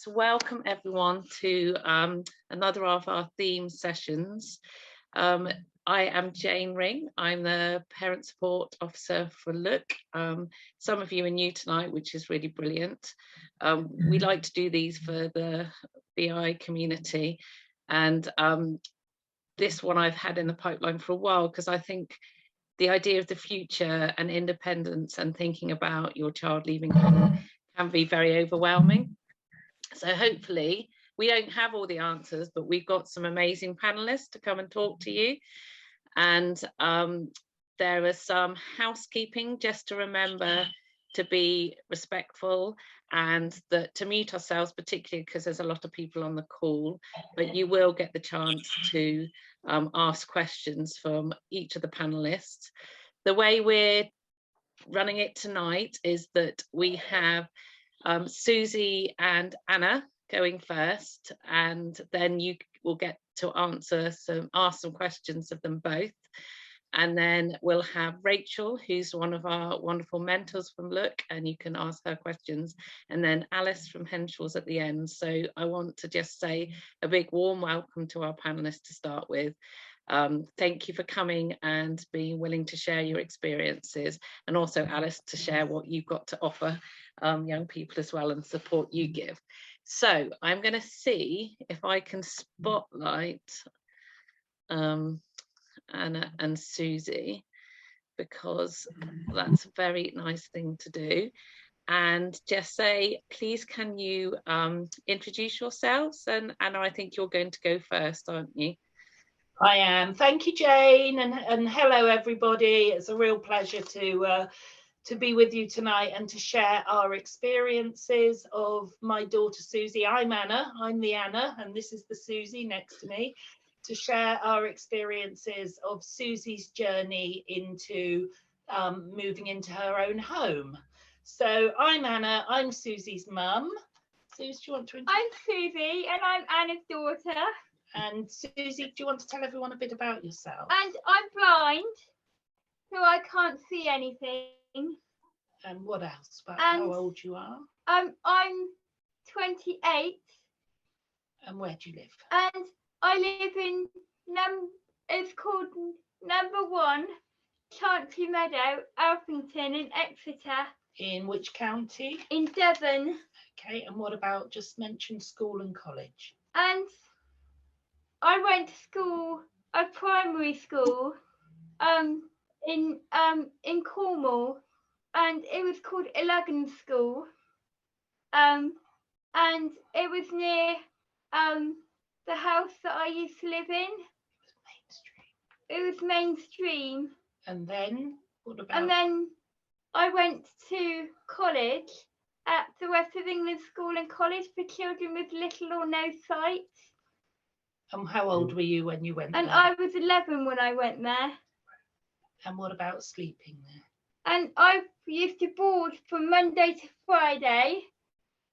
So welcome everyone to another of our theme sessions. I am Jane Ring. I'm the Parent Support Officer for Look. Some of you are new tonight, which is really brilliant. We like to do these for the BI community, and this one I've had in the pipeline for a while because I think the idea of the future and independence and thinking about your child leaving home can be very overwhelming. So hopefully we don't have all the answers, but we've got some amazing panelists to come and talk to you. And there is some housekeeping just to remember to be respectful and that to mute ourselves, particularly because there's a lot of people on the call, but you will get the chance to ask questions from each of the panelists. The way we're running it tonight is that we have Susie and Anna going first, and then you will get to ask some questions of them both. And then we'll have Rachel, who's one of our wonderful mentors from Look, and you can ask her questions. And then Alice from Henshaw's at the end. So I want to just say a big warm welcome to our panelists to start with. Thank you for coming and being willing to share your experiences, and also Alice to share what you've got to offer young people as well and support you give. So I'm going to see if I can spotlight Anna and Susie, because that's a very nice thing to do. And just say, please, can you introduce yourselves? And Anna, I think you're going to go first, aren't you? I am. Thank you, Jane, and hello everybody. It's a real pleasure to be with you tonight and to share our experiences of my daughter Susie. I'm Anna, I'm the Anna, and this is the Susie next to me, to share our experiences of Susie's journey into moving into her own home. So I'm Anna, I'm Susie's mum. Susie, do you want to introduce? I'm Susie and I'm Anna's daughter. And Susie, do you want to tell everyone a bit about yourself? And I'm blind, so I can't see anything. And what else about how old you are? I'm 28. And where do you live? And I live in it's called Number 1, Chantry Meadow, Alphington in Exeter. In which county? In Devon. Okay, and what about, just mention school and college? And I went to school, a primary school, in Cornwall, and it was called Illugan School, and it was near the house that I used to live in. It was mainstream. And then what about? And then I went to college at the West of England School and College for children with little or no sight. And how old were you when you went there? And I was 11 when I went there. And what about sleeping there? And I used to board from Monday to Friday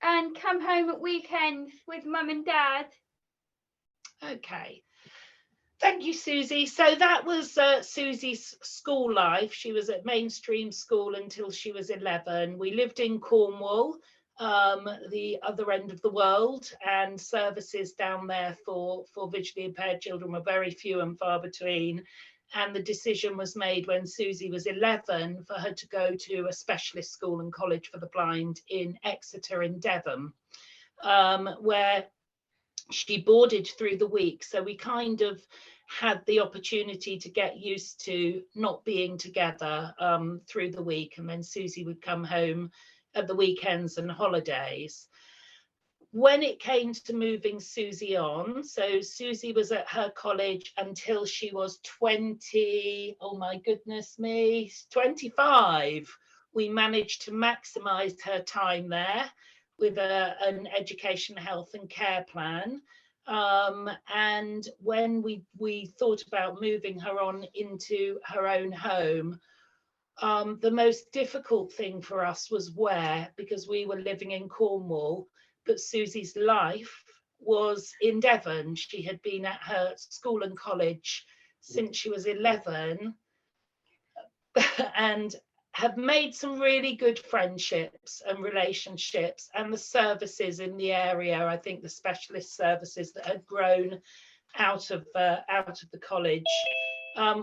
and come home at weekends with Mum and Dad. Okay. Thank you, Susie. So that was Susie's school life. She was at mainstream school until she was 11. We lived in Cornwall, the other end of the world, and services down there for visually impaired children were very few and far between. And the decision was made when Susie was 11 for her to go to a specialist school and college for the blind in Exeter in Devon, where she boarded through the week. So we kind of had the opportunity to get used to not being together through the week. And then Susie would come home at the weekends and holidays. When it came to moving Susie on, so Susie was at her college until she was 20, oh my goodness me, 25. We managed to maximize her time there with an education, health and care plan. And when we thought about moving her on into her own home, the most difficult thing for us was where, because we were living in Cornwall, but Susie's life was in Devon. She had been at her school and college since she was 11. And have made some really good friendships and relationships, and the services in the area, I think the specialist services that had grown out of the college,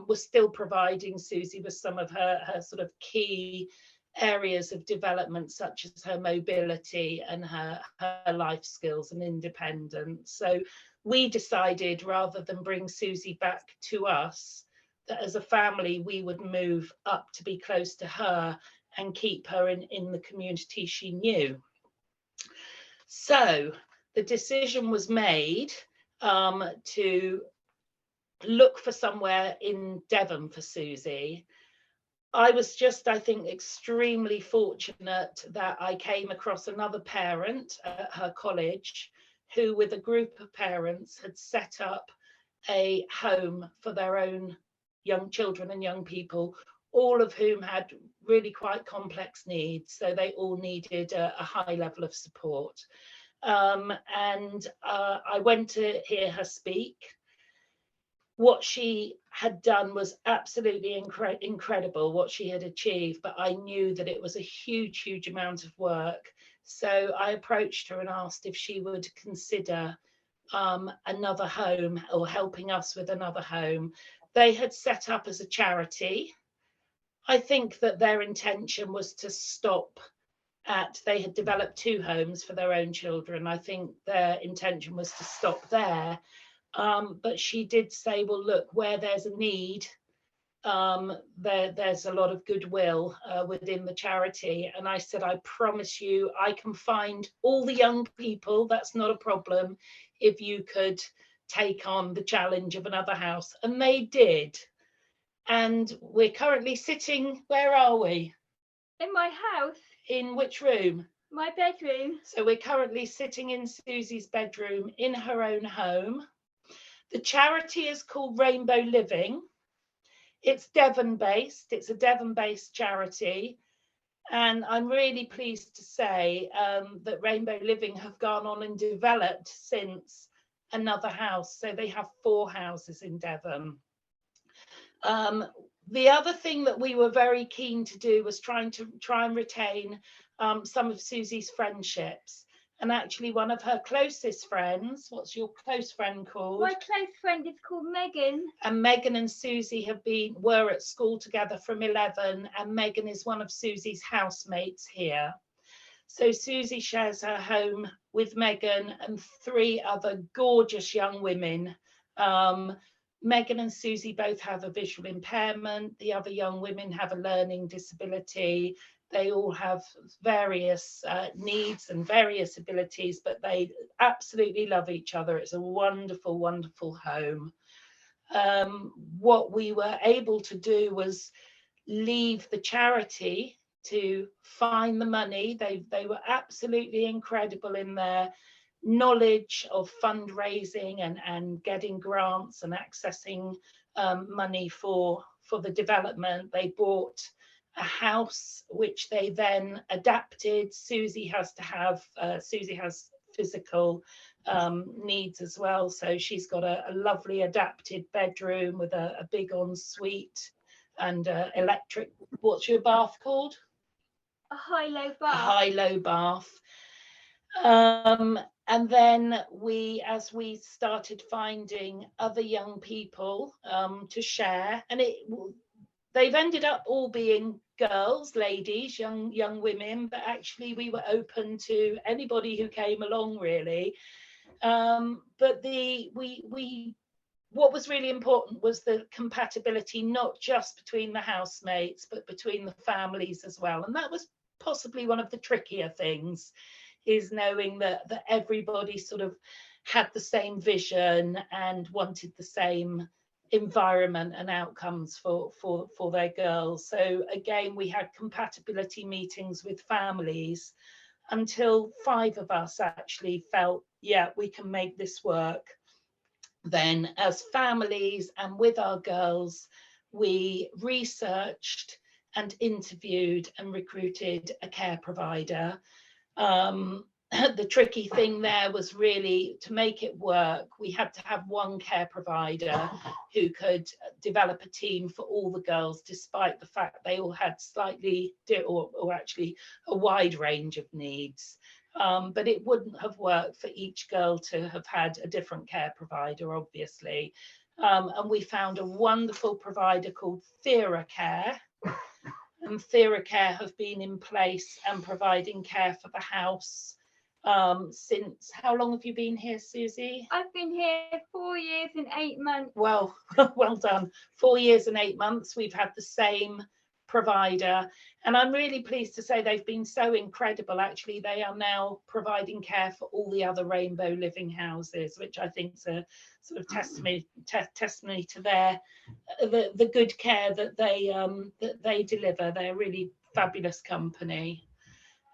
were still providing Susie with some of her sort of key areas of development, such as her mobility and her life skills and independence. So we decided, rather than bring Susie back to us, that as a family we would move up to be close to her and keep her in the community she knew. So the decision was made to look for somewhere in Devon for Susie. I was just, I think, extremely fortunate that I came across another parent at her college who, with a group of parents, had set up a home for their own young children and young people, all of whom had really quite complex needs. So they all needed a high level of support. And I went to hear her speak. What she had done was absolutely incredible, what she had achieved, but I knew that it was a huge, huge amount of work. So I approached her and asked if she would consider another home, or helping us with another home. They had set up as a charity. I think that their intention was to stop at, they had developed 2 homes for their own children. I think their intention was to stop there. But she did say, well, look, where there's a need, there's a lot of goodwill within the charity. And I said, I promise you, I can find all the young people. That's not a problem, if you could take on the challenge of another house. And they did. And we're currently sitting, where are we? In my house. In which room? My bedroom. So we're currently sitting in Susie's bedroom in her own home. The charity is called Rainbow Living. It's Devon-based. It's a Devon-based charity. And I'm really pleased to say that Rainbow Living have gone on and developed since another house. So they have 4 houses in Devon. The other thing that we were very keen to do was try and retain some of Susie's friendships. And actually one of her closest friends, what's your close friend called? My close friend is called Megan. And Megan and Susie were at school together from 11, and Megan is one of Susie's housemates here. So Susie shares her home with Megan and 3 other gorgeous young women. Megan and Susie both have a visual impairment. The other young women have a learning disability. They all have various needs and various abilities, but they absolutely love each other. It's a wonderful, wonderful home. What we were able to do was leave the charity to find the money. They were absolutely incredible in their knowledge of fundraising and getting grants and accessing money for the development. They bought a house which they then adapted. Susie has physical needs as well, so she's got a lovely adapted bedroom with a big ensuite and electric, what's your bath called? A high-low bath. A high-low bath. And then as we started finding other young people to share, and they've ended up all being girls, ladies, young women, but actually we were open to anybody who came along, really. But what was really important was the compatibility, not just between the housemates, but between the families as well. And that was possibly one of the trickier things, is knowing that everybody sort of had the same vision and wanted the same environment and outcomes for their girls. So again, we had compatibility meetings with families until 5 of us actually felt, yeah, we can make this work. Then as families and with our girls, we researched and interviewed and recruited a care provider. the tricky thing there was really to make it work. We had to have one care provider who could develop a team for all the girls, despite the fact they all had slightly, or actually a wide range of needs. But it wouldn't have worked for each girl to have had a different care provider, obviously. And we found a wonderful provider called TheraCare. And TheraCare have been in place and providing care for the house since, how long have you been here, Susie? I've been here 4 years and 8 months. Well, well done. 4 years and 8 months. We've had the same provider, and I'm really pleased to say they've been so incredible. Actually, they are now providing care for all the other Rainbow Living houses, which I think is a sort of testimony to their the good care that they deliver. They're a really fabulous company.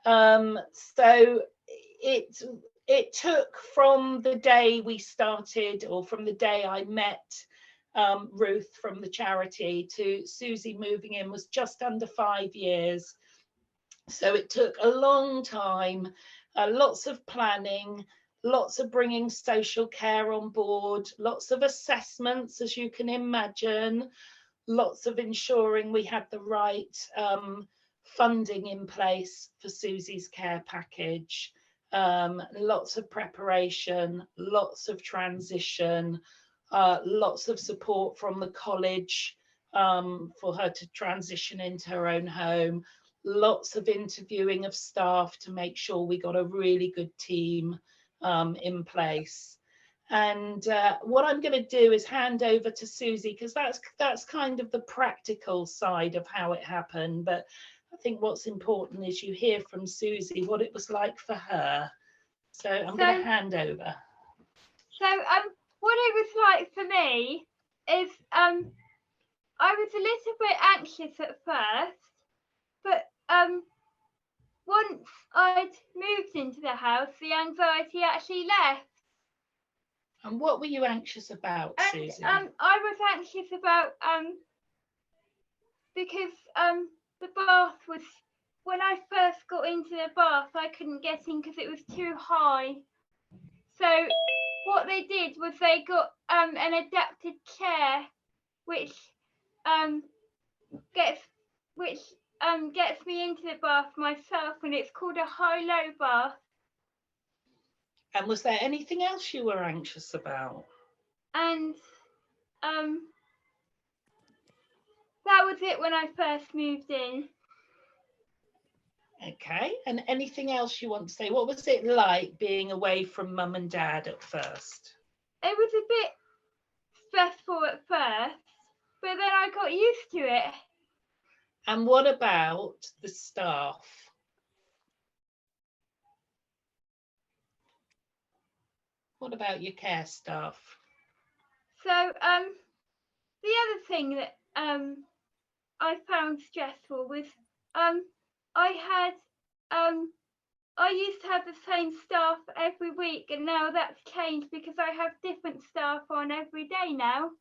So it took from the day we started, or from the day I met Ruth from the charity, to Susie moving in was just under 5 years. So it took a long time, lots of planning, lots of bringing social care on board, lots of assessments, as you can imagine, lots of ensuring we had the right funding in place for Susie's care package, lots of preparation, lots of transition, lots of support from the college for her to transition into her own home, lots of interviewing of staff to make sure we got a really good team in place. And what I'm going to do is hand over to Susie, because that's kind of the practical side of how it happened. But I think what's important is you hear from Susie what it was like for her. So I'm going to hand over. So what it was like for me is I was a little bit anxious at first, but once I'd moved into the house, the anxiety actually left. And what were you anxious about, Susie? I was anxious about because the bath was, when I first got into the bath, I couldn't get in because it was too high. So what they did was they got an adapted chair, which gets me into the bath myself, and it's called a high-low bath. And was there anything else you were anxious about? And that was it when I first moved in. Okay, and anything else you want to say? What was it like being away from mum and dad at first? It was a bit stressful at first, but then I got used to it. And what about the staff? What about your care staff? So the other thing that I found stressful was I used to have the same staff every week, and now that's changed because I have different staff on every day now,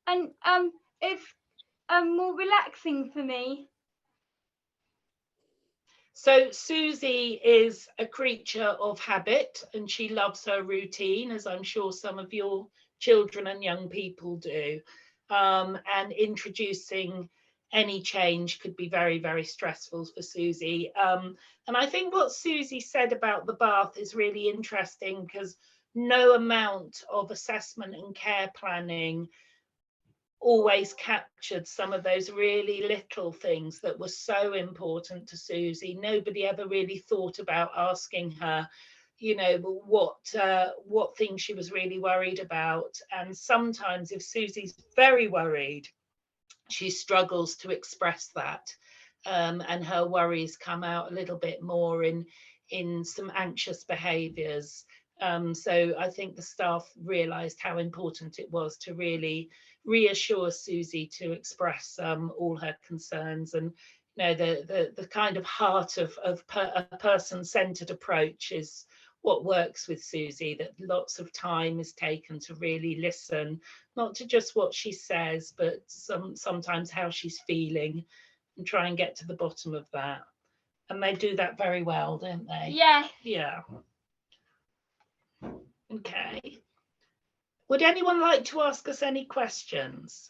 and it's more relaxing for me. So Susie is a creature of habit, and she loves her routine, as I'm sure some of your children and young people do. And introducing any change could be very, very stressful for Susie. And I think what Susie said about the bath is really interesting, because no amount of assessment and care planning always captured some of those really little things that were so important to Susie. Nobody ever really thought about asking her, you know, what things she was really worried about. And sometimes if Susie's very worried, she struggles to express that, and her worries come out a little bit more in some anxious behaviours. So I think the staff realised how important it was to really reassure Susie to express all her concerns. And you know, the kind of heart of a person-centred approach is what works with Susie, that lots of time is taken to really listen, not to just what she says, but sometimes how she's feeling, and try and get to the bottom of that. And they do that very well, don't they? Yes. Yeah. Okay. Would anyone like to ask us any questions?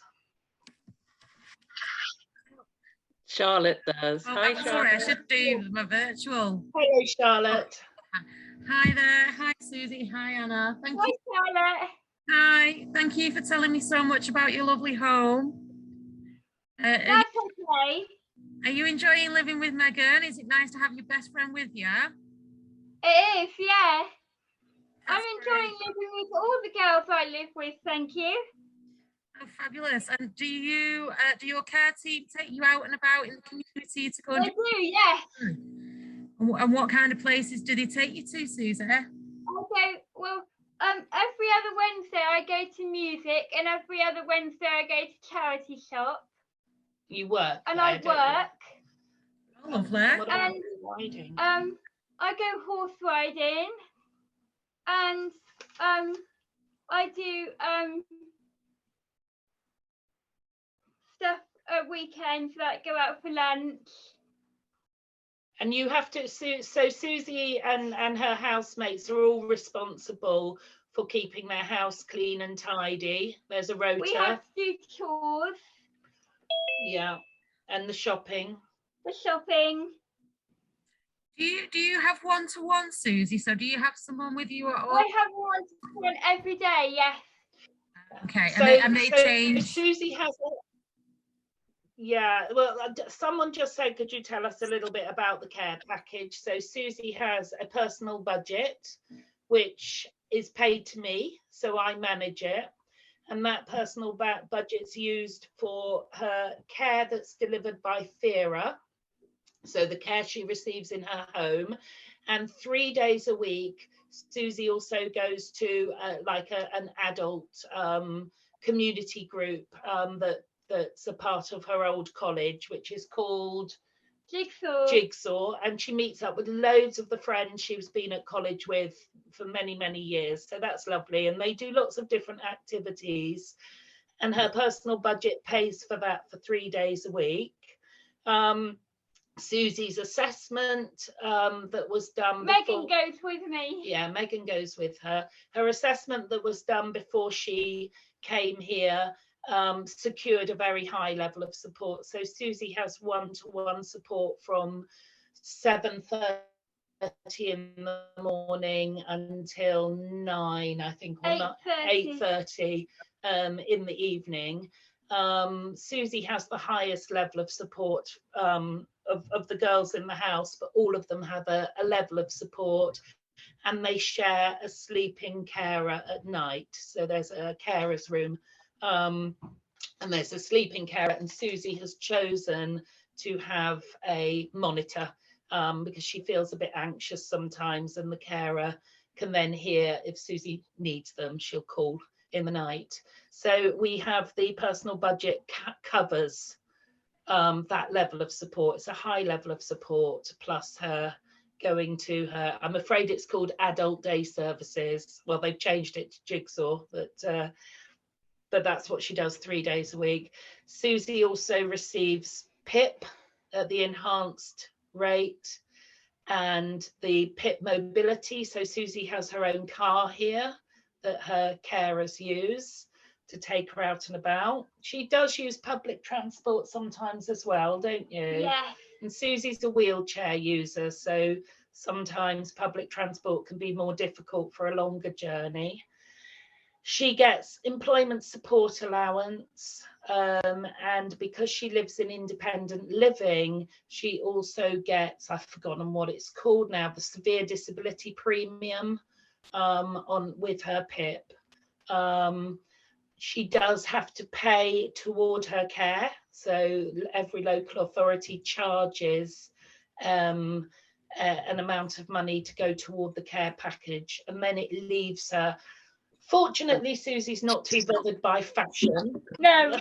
Charlotte does. Oh, Hi, sorry, I Charlotte. should do my virtual. Hello, Charlotte. Hi there. Hi, Susie. Hi, Anna. Thank Hi, you. Charlotte. Hi. Thank you for telling me so much about your lovely home. That's okay. Are you enjoying living with Megan? Is it nice to have your best friend with you? It is, yeah. I'm That's enjoying great. living with all the girls I live with, thank you. Oh, fabulous. And do your care team take you out and about in the community to go and They do, yes. And what kind of places do they take you to, Susie? Well, every other Wednesday I go to music, and every other Wednesday I go to charity shop. You work And there, I don't work. Oh, lovely. You? And Riding. I go horse riding, and I do stuff at weekends, like go out for lunch. And you have to, so Susie and her housemates are all responsible for keeping their house clean and tidy. There's a rota. We have to do chores. Yeah, and the shopping. The shopping. Do you have one-to-one, Susie? So do you have someone with you at all? I have one every day, yes. Okay, So, and they change. Susie has yeah, well, someone just said, could you tell us a little bit about the care package? So Susie has a personal budget, which is paid to me, so I manage it. And that personal budget's used for her care that's delivered by Thera, so the care she receives in her home. And 3 days a week, Susie also goes to an adult community group that's a part of her old college, which is called Jigsaw, and she meets up with loads of the friends she's been at college with for many, many years. So that's lovely. And they do lots of different activities, and her personal budget pays for that for 3 days a week. Susie's assessment that was done Megan goes with me. Yeah, Megan goes with her. Her assessment that was done before she came here secured a very high level of support. So Susie has one-to-one support from 7:30 in the morning until 9, I think, or 8:30 in the evening. Susie has the highest level of support of the girls in the house, but all of them have a level of support, and they share a sleeping carer at night. So there's a carer's room, and there's a sleeping carer, and Susie has chosen to have a monitor because she feels a bit anxious sometimes, and the carer can then hear if Susie needs them, she'll call in the night. So we have the personal budget covers that level of support. It's a high level of support, plus her going to her, I'm afraid it's called adult day services. Well, they've changed it to Jigsaw, but that's what she does 3 days a week. Susie also receives PIP at the enhanced rate and the PIP mobility. So Susie has her own car here that her carers use to take her out and about. She does use public transport sometimes as well, don't you? Yes. And Susie's a wheelchair user, so sometimes public transport can be more difficult for a longer journey. She gets employment support allowance, and because she lives in independent living, she also gets, I've forgotten what it's called now, the severe disability premium with her PIP. She does have to pay toward her care, so every local authority charges an amount of money to go toward the care package, and then it leaves her. Fortunately, Susie's not too bothered by fashion. No.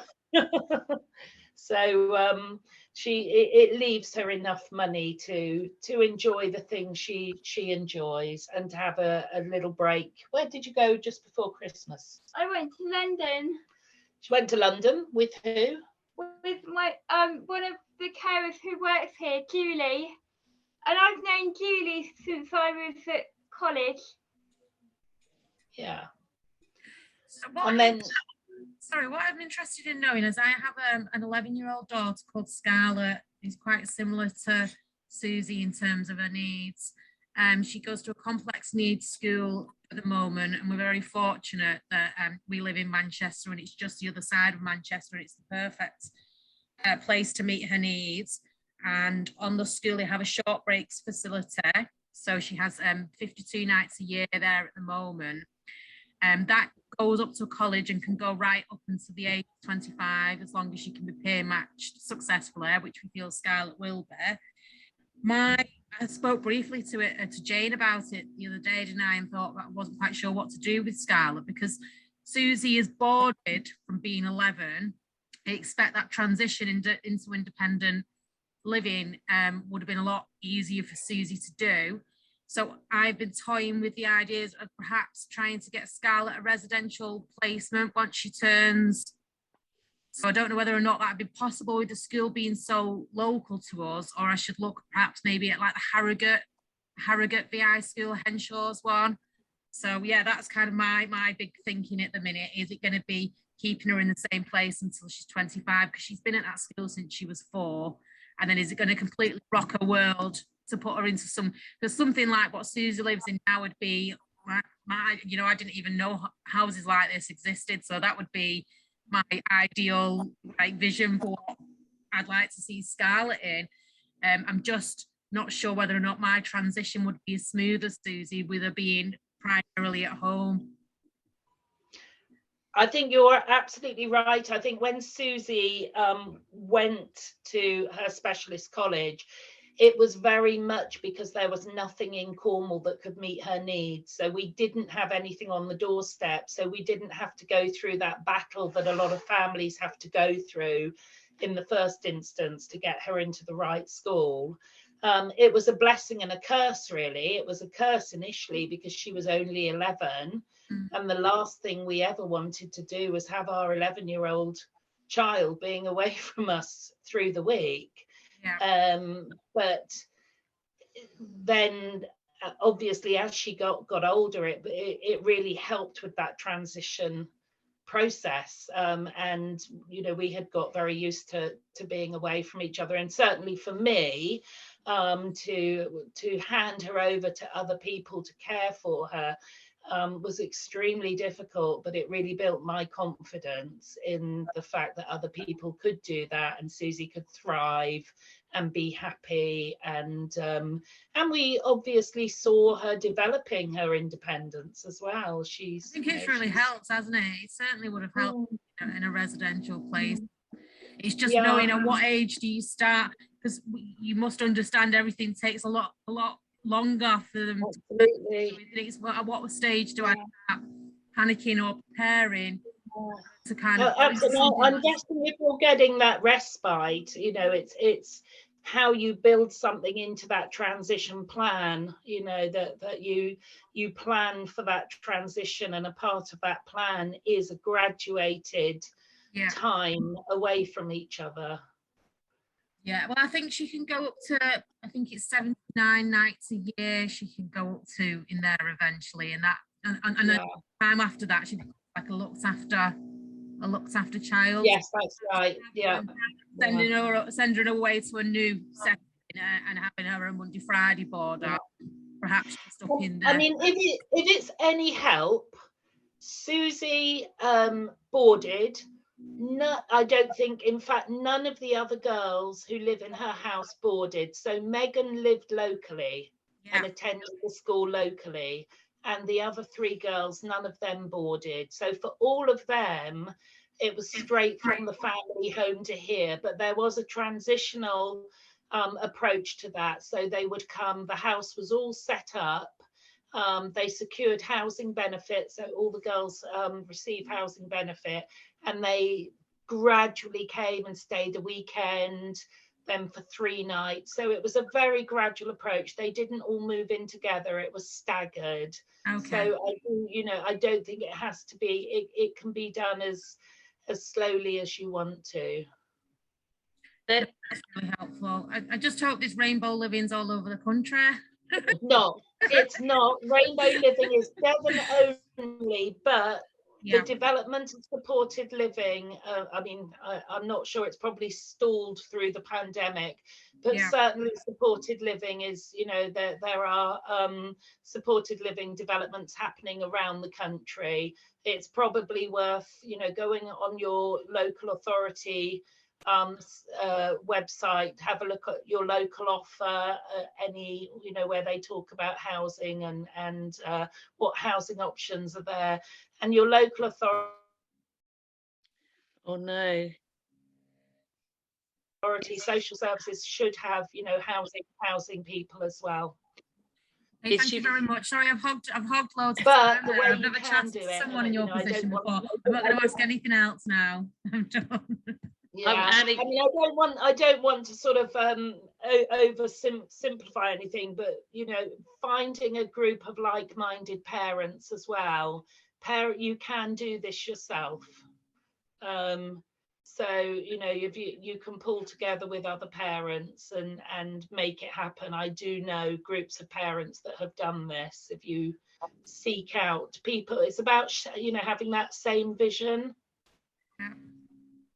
So it leaves her enough money to enjoy the things she enjoys and to have a little break. Where did you go just before Christmas? I went to London. She went to London with who? With my one of the carers who works here, Julie. And I've known Julie since I was at college. Yeah. So what And then, what I'm interested in knowing is I have an 11-year-old daughter called Scarlett, who's quite similar to Susie in terms of her needs. She goes to a complex needs school at the moment, and we're very fortunate that we live in Manchester, and it's just the other side of Manchester. It's the perfect place to meet her needs. And on the school, they have a short breaks facility. So she has 52 nights a year there at the moment. That goes up to college and can go right up until the age of 25, as long as she can be peer matched successfully, which we feel Scarlett will be. I spoke briefly to Jane about it the other day, didn't I, and thought that I wasn't quite sure what to do with Scarlett, because Susie is boarded from being 11. I expect that transition into independent living would have been a lot easier for Susie to do. So I've been toying with the ideas of perhaps trying to get Scarlett a residential placement once she turns. So I don't know whether or not that'd be possible with the school being so local to us, or I should look perhaps maybe at like the Harrogate VI school, Henshaw's one. So yeah, that's kind of my big thinking at the minute. Is it going to be keeping her in the same place until she's 25? Because she's been at that school since she was 4. And then is it going to completely rock her world to put her into something like what Susie lives in now would be I didn't even know houses like this existed. So that would be my ideal vision for what I'd like to see Scarlett in. I'm just not sure whether or not my transition would be as smooth as Susie with her being primarily at home. I think you're absolutely right. I think when Susie went to her specialist college, it was very much because there was nothing in Cornwall that could meet her needs. So we didn't have anything on the doorstep. So we didn't have to go through that battle that a lot of families have to go through in the first instance to get her into the right school. It was a blessing and a curse, really. It was a curse initially because she was only 11. And the last thing we ever wanted to do was have our 11-year-old child being away from us through the week. Yeah. But then obviously as she got older, it really helped with that transition process. And we had got very used to being away from each other. And certainly for me, to hand her over to other people to care for her was extremely difficult, but it really built my confidence in the fact that other people could do that, and Susie could thrive and be happy. And we obviously saw her developing her independence as well. I think it's really helped, hasn't it? It certainly would have helped in a residential place. It's just knowing at what age do you start, because you must understand everything takes a lot longer for them. Absolutely. At what stage do I start panicking or preparing to kind of? I'm guessing if you're getting that respite, it's how you build something into that transition plan. That you plan for that transition, and a part of that plan is a graduated time away from each other. Yeah, well, I think she can go up to, I think it's 79 nights a year she can go up to in there eventually, and the time after that she'd be like a looked after child. Yes, that's right. Yeah, sending her away to a new setting and having her a Monday Friday board out, perhaps just up in there. I mean, if it's any help, Susie boarded. No, I don't think, in fact, none of the other girls who live in her house boarded. So Megan lived locally and attended the school locally, and the other 3 girls, none of them boarded. So for all of them, it was straight from the family home to here. But there was a transitional approach to that. So they would come, the house was all set up. They secured housing benefits, so all the girls receive housing benefit, and they gradually came and stayed a weekend, then for 3 nights. So it was a very gradual approach. They didn't all move in together, it was staggered. So I don't think it has to be, it can be done as slowly as you want to. That That's really helpful. I just hope there's rainbow livings all over the country. No, it's not. Rainbow living is Devon only, but the Yeah, development of supported living, I mean, I'm not sure, it's probably stalled through the pandemic, but yeah. certainly supported living is, there are supported living developments happening around the country. It's probably worth, going on your local authority website, have a look at your local offer, any, where they talk about housing and what housing options are there, and your local oh no. authority social services should have, housing people as well. Hey, Is thank she- you very much. Sorry, I've hogged loads of But time the there. way I've you never can chatted do to it, someone in your I position don't before. want, I'm not going to ask anything else now. I'm done. yeah, adding- I mean, I don't want to sort of simplify anything, but finding a group of like-minded parents as well. You can do this yourself. So if you can pull together with other parents and make it happen. I do know groups of parents that have done this. If you seek out people, it's about having that same vision.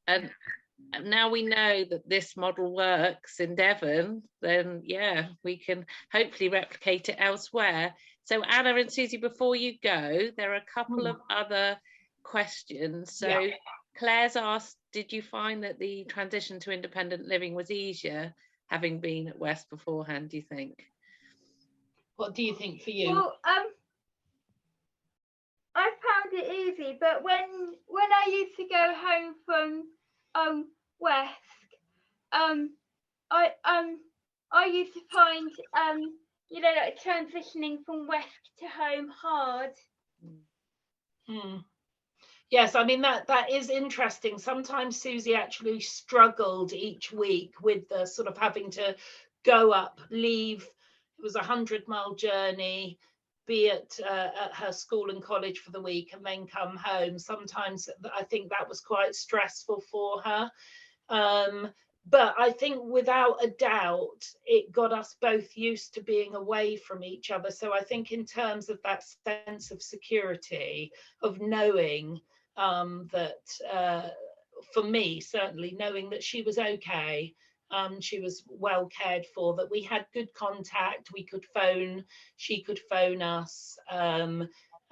And now we know that this model works in Devon, then yeah, we can hopefully replicate it elsewhere. So Anna and Susie, before you go, there are a couple of other questions. So Yeah. Claire's asked, did you find that the transition to independent living was easier having been at West beforehand, do you think? What do you think for you? Well, I found it easy, but when I used to go home from West, I used to find like transitioning from West to home hard. Yes, I mean that is interesting. Sometimes Susie actually struggled each week with the sort of having to go up, leave. It was a 100-mile journey, be at her school and college for the week, and then come home. Sometimes I think that was quite stressful for her. But I think without a doubt, it got us both used to being away from each other. So I think in terms of that sense of security, of knowing that for me, certainly knowing that she was okay, she was well cared for, that we had good contact, we could phone, she could phone us. I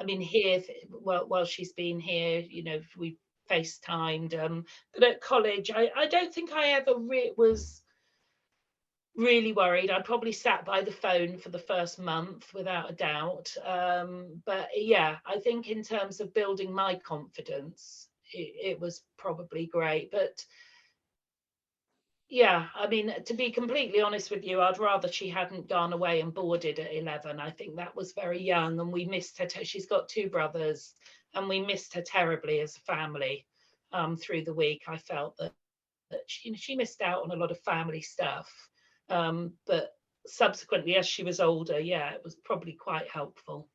mean, here, while she's been here, we FaceTimed, but at college, I don't think I ever was really worried. I probably sat by the phone for the first month without a doubt. But yeah, I think in terms of building my confidence, it was probably great. But yeah, I mean, to be completely honest with you, I'd rather she hadn't gone away and boarded at 11. I think that was very young, and we missed her. She's got 2 brothers, and we missed her terribly as a family through the week. I felt that she missed out on a lot of family stuff. But subsequently, as she was older, yeah, it was probably quite helpful.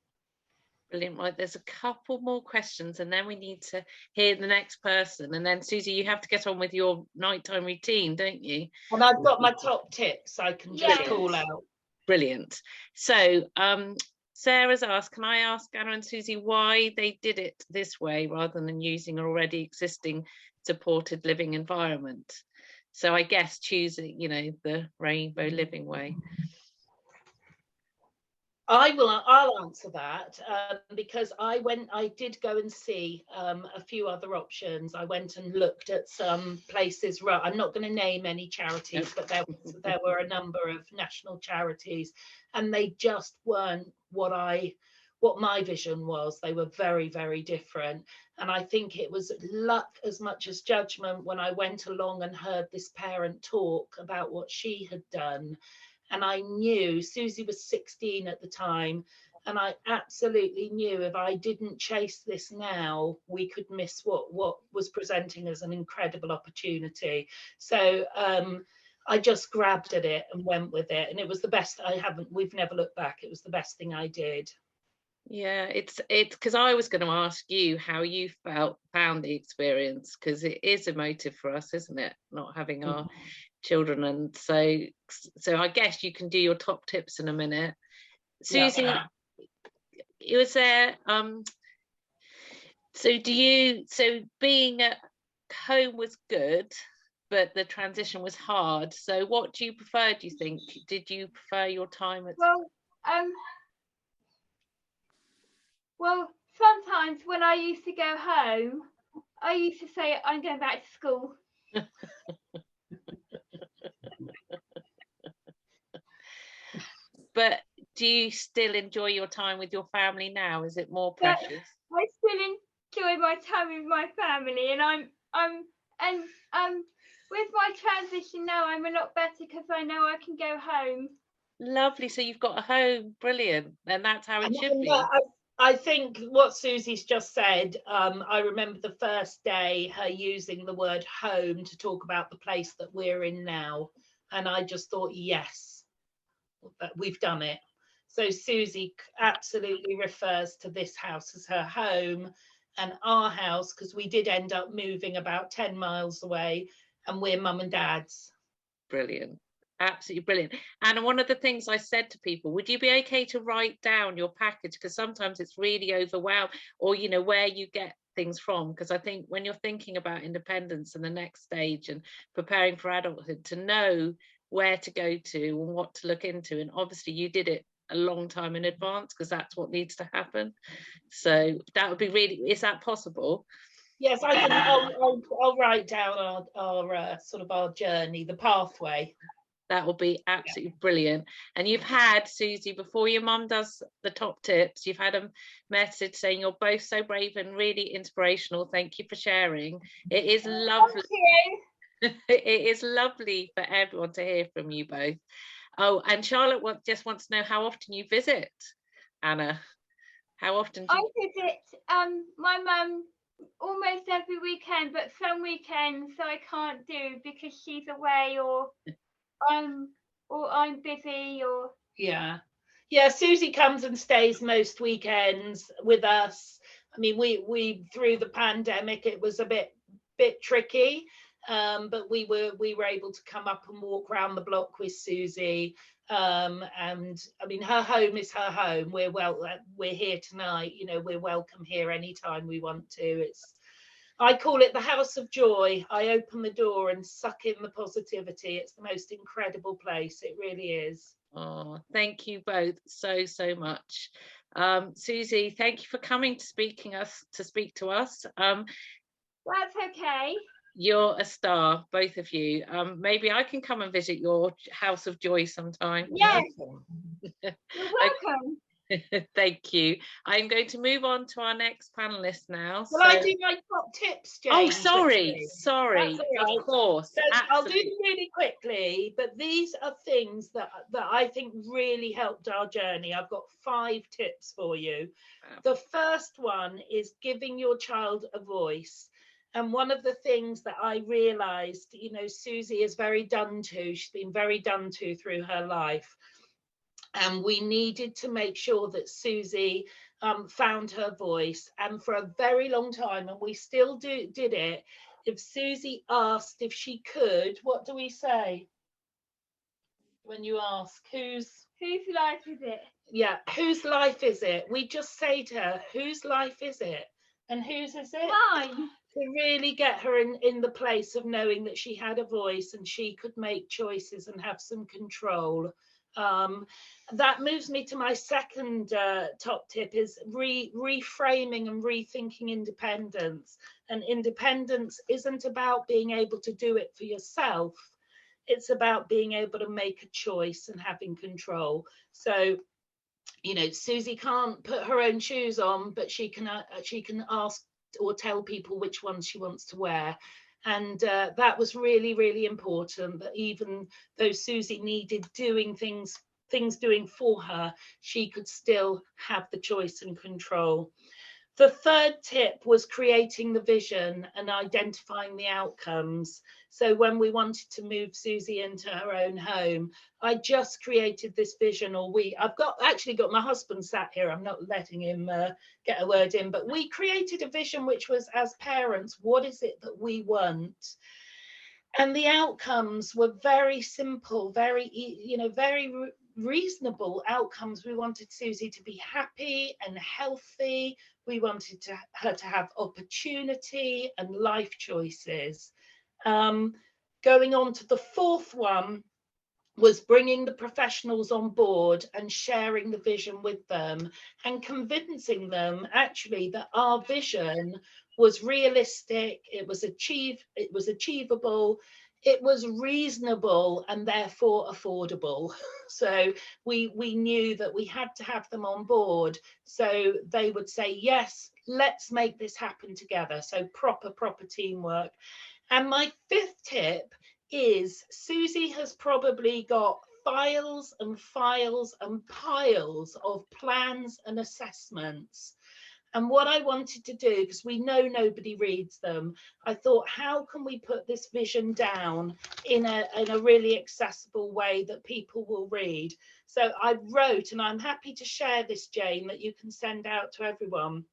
Brilliant. Right, there's a couple more questions and then we need to hear the next person. And then Susie, you have to get on with your nighttime routine, don't you? And I've got my top tips I can just call out. Brilliant. So Sarah's asked, can I ask Anna and Susie why they did it this way rather than using an already existing supported living environment? So I guess choosing, the rainbow living way. I'll answer that because I did go and see a few other options. I went and looked at some places. I'm not going to name any charities, but there were a number of national charities, and they just weren't what my vision was. They were very, very different. And I think it was luck as much as judgment when I went along and heard this parent talk about what she had done. And I knew Susie was 16 at the time. And I absolutely knew if I didn't chase this now, we could miss what was presenting as an incredible opportunity. So I just grabbed at it and went with it. And it was the best. We've never looked back. It was the best thing I did. Yeah, it's because I was going to ask you how you found the experience, because it is emotive for us, isn't it? Not having our children, and so I guess you can do your top tips in a minute. Susie, was there so being at home was good, but the transition was hard. So what do you prefer, do you think? Did you prefer your time at well, sometimes when I used to go home, I used to say I'm going back to school. But do you still enjoy your time with your family now? Is it more precious? I still enjoy my time with my family, and with my transition now, I'm a lot better because I know I can go home. Lovely. So you've got a home. Brilliant. And that's how it should be. I think what Susie's just said, I remember the first day her using the word home to talk about the place that we're in now. And I just thought, yes, we've done it. So Susie absolutely refers to this house as her home, and our house, because we did end up moving about 10 miles away, and we're mum and dad's. Brilliant. Absolutely brilliant. And one of the things I said to people, would you be okay to write down your package? Because sometimes it's really overwhelmed, or, you know, where you get things from. Because I think when you're thinking about independence and the next stage and preparing for adulthood, to know where to go to and what to look into. And obviously you did it a long time in advance, because that's what needs to happen. So that would be really, is that possible? Yes, I can. I'll write down our sort of our journey, the pathway. That will be absolutely brilliant. And you've had, Susie, before your mum does the top tips, you've had a message saying you're both so brave and really inspirational. Thank you for sharing. It is lovely. It is lovely for everyone to hear from you both. Oh, and Charlotte just wants to know how often you visit, Anna. How often do you... I visit my mum almost every weekend, but some weekends I can't do because she's away, or I'm busy, or yeah. Susie comes and stays most weekends with us. I mean, we through the pandemic it was a bit tricky, but we were able to come up and walk around the block with Susie. And I mean, her home is her home. We're here tonight, you know, we're welcome here anytime we want to. I call it the house of joy. I open the door and suck in the positivity. It's the most incredible place. It really is. Oh, thank you both so much. Susie, thank you for coming to speak to us. That's okay. You're a star, both of you. Maybe I can come and visit your house of joy sometime. Yes. You're welcome. Thank you. I'm going to move on to our next panelist now. Well, I do my top tips, Jane. Oh, sorry. Right. Of course. So I'll do them really quickly, but these are things that I think really helped our journey. I've got 5 tips for you. Wow. The first one is giving your child a voice. And one of the things that I realized, you know, Susie is very done to. She's been very done to through her life. And we needed to make sure that Susie found her voice. And for a very long time, and we still did it, if Susie asked if she could, what do we say when you ask whose life is it? Yeah, whose life is it? We just say to her, whose life is it? And whose is it? Mine. To really get her in the place of knowing that she had a voice and she could make choices and have some control. That moves me to my second top tip, is reframing and rethinking independence. And independence isn't about being able to do it for yourself. It's about being able to make a choice and having control. So, you know, Susie can't put her own shoes on, but she can ask or tell people which ones she wants to wear. And that was really, really important, that even though Susie needed things doing for her, she could still have the choice and control. The third tip was creating the vision and identifying the outcomes. So when we wanted to move Susie into her own home, I just created this vision, I've actually got my husband sat here, I'm not letting him get a word in, but we created a vision which was, as parents, what is it that we want? And the outcomes were very simple, very, very reasonable outcomes. We wanted Susie to be happy and healthy. We wanted her to have opportunity and life choices. Going on to the fourth one was bringing the professionals on board and sharing the vision with them and convincing them actually that our vision was realistic, it was achievable, it was reasonable, and therefore affordable. So we knew that we had to have them on board, so they would say, yes, let's make this happen together. So proper teamwork. And my fifth tip is Susie has probably got files and files and piles of plans and assessments. And what I wanted to do, because we know nobody reads them, I thought, how can we put this vision down in a really accessible way that people will read? So I wrote, and I'm happy to share this, Jane, that you can send out to everyone,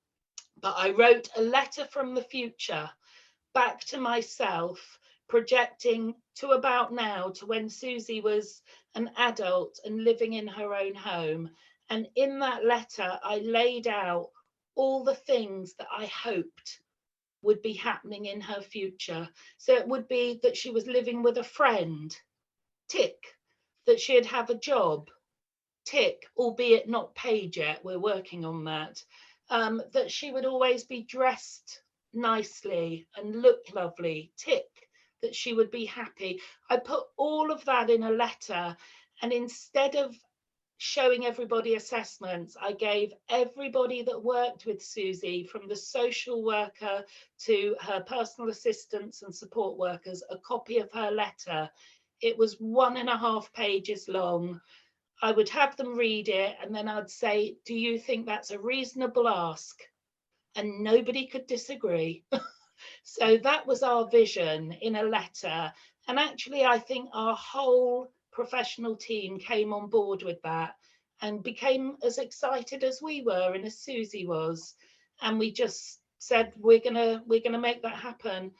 but I wrote a letter from the future back to myself, projecting to about now, to when Susie was an adult and living in her own home. And in that letter, I laid out all the things that I hoped would be happening in her future. So it would be that she was living with a friend, tick, that she'd have a job, tick, albeit not paid yet, we're working on that, that she would always be dressed nicely and look lovely, tick, that she would be happy. I put all of that in a letter, and instead of showing everybody assessments, I gave everybody that worked with Susie, from the social worker to her personal assistants and support workers, a copy of her letter. It was 1.5 pages long. I would have them read it, and then I'd say, do you think that's a reasonable ask? And nobody could disagree. So that was our vision in a letter. And actually, I think our whole professional team came on board with that and became as excited as we were and as Susie was. And we just said, we're gonna make that happen.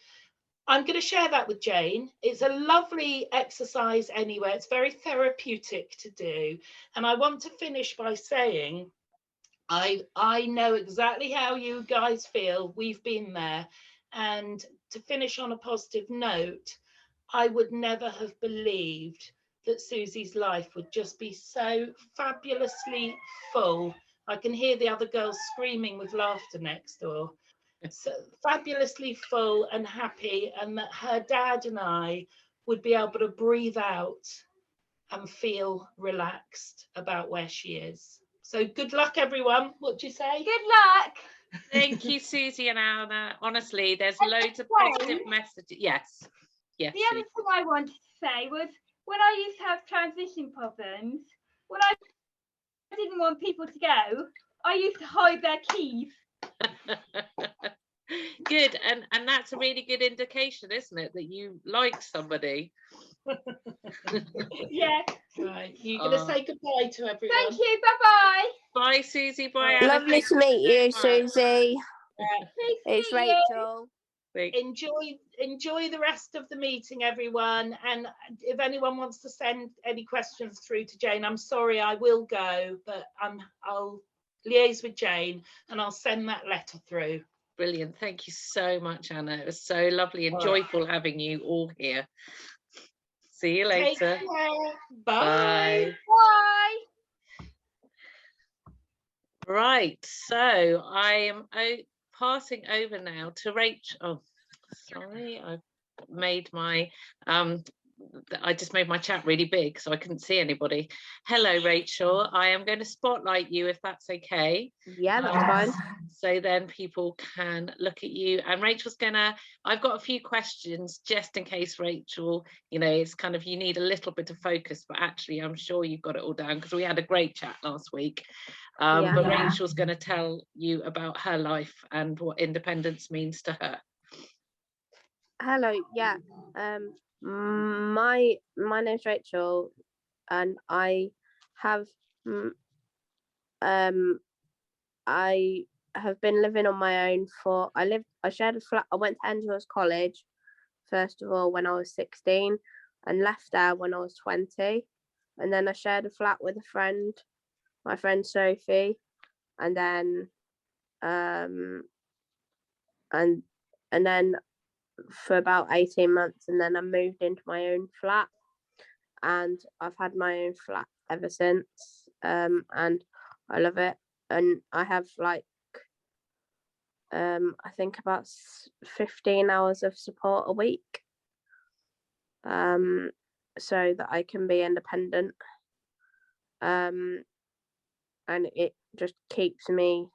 I'm going to share that with Jane. It's a lovely exercise anyway. It's very therapeutic to do. And I want to finish by saying, I know exactly how you guys feel. We've been there. And to finish on a positive note, I would never have believed that Susie's life would just be so fabulously full. I can hear the other girls screaming with laughter next door. So fabulously full and happy, and that her dad and I would be able to breathe out and feel relaxed about where she is. So good luck, everyone. What do you say? Good luck. Thank you, Susie and Anna. Honestly, there's loads of positive messages. Yes. The other thing I wanted to say was, when I used to have transition problems, when I didn't want people to go, I used to hide their keys. Good, and that's a really good indication, isn't it, that you like somebody? Yeah. Right, you're going to say goodbye to everyone. Thank you. Bye-bye. Bye, Susie. Bye, Anna. Lovely to meet you, Susie. It's Rachel. Enjoy the rest of the meeting, everyone. And if anyone wants to send any questions through to Jane, I'm sorry, I will go, but I'll liaise with Jane and I'll send that letter through. Brilliant. Thank you so much, Anna. It was so lovely and joyful having you all here. See you later. Take care. Bye. Bye. Right, so I am passing over now to Rachel. Oh, sorry, I've made my I just made my chat really big so I couldn't see anybody. Hello, Rachel. I am going to spotlight you if that's okay. Yeah, that's fine. So then people can look at you. And Rachel's I've got a few questions just in case, Rachel, it's kind of, you need a little bit of focus, but actually I'm sure you've got it all down because we had a great chat last week. But Rachel's going to tell you about her life and what independence means to her. Hello, yeah. My name's Rachel, and I have been living on my own I shared a flat. I went to Angela's College, first of all when I was 16 and left there when I was 20. And then I shared a flat with a friend, my friend Sophie, and then and then for about 18 months, and then I moved into my own flat, and I've had my own flat ever since, and I love it. And I have like I think about 15 hours of support a week, so that I can be independent, and it just keeps me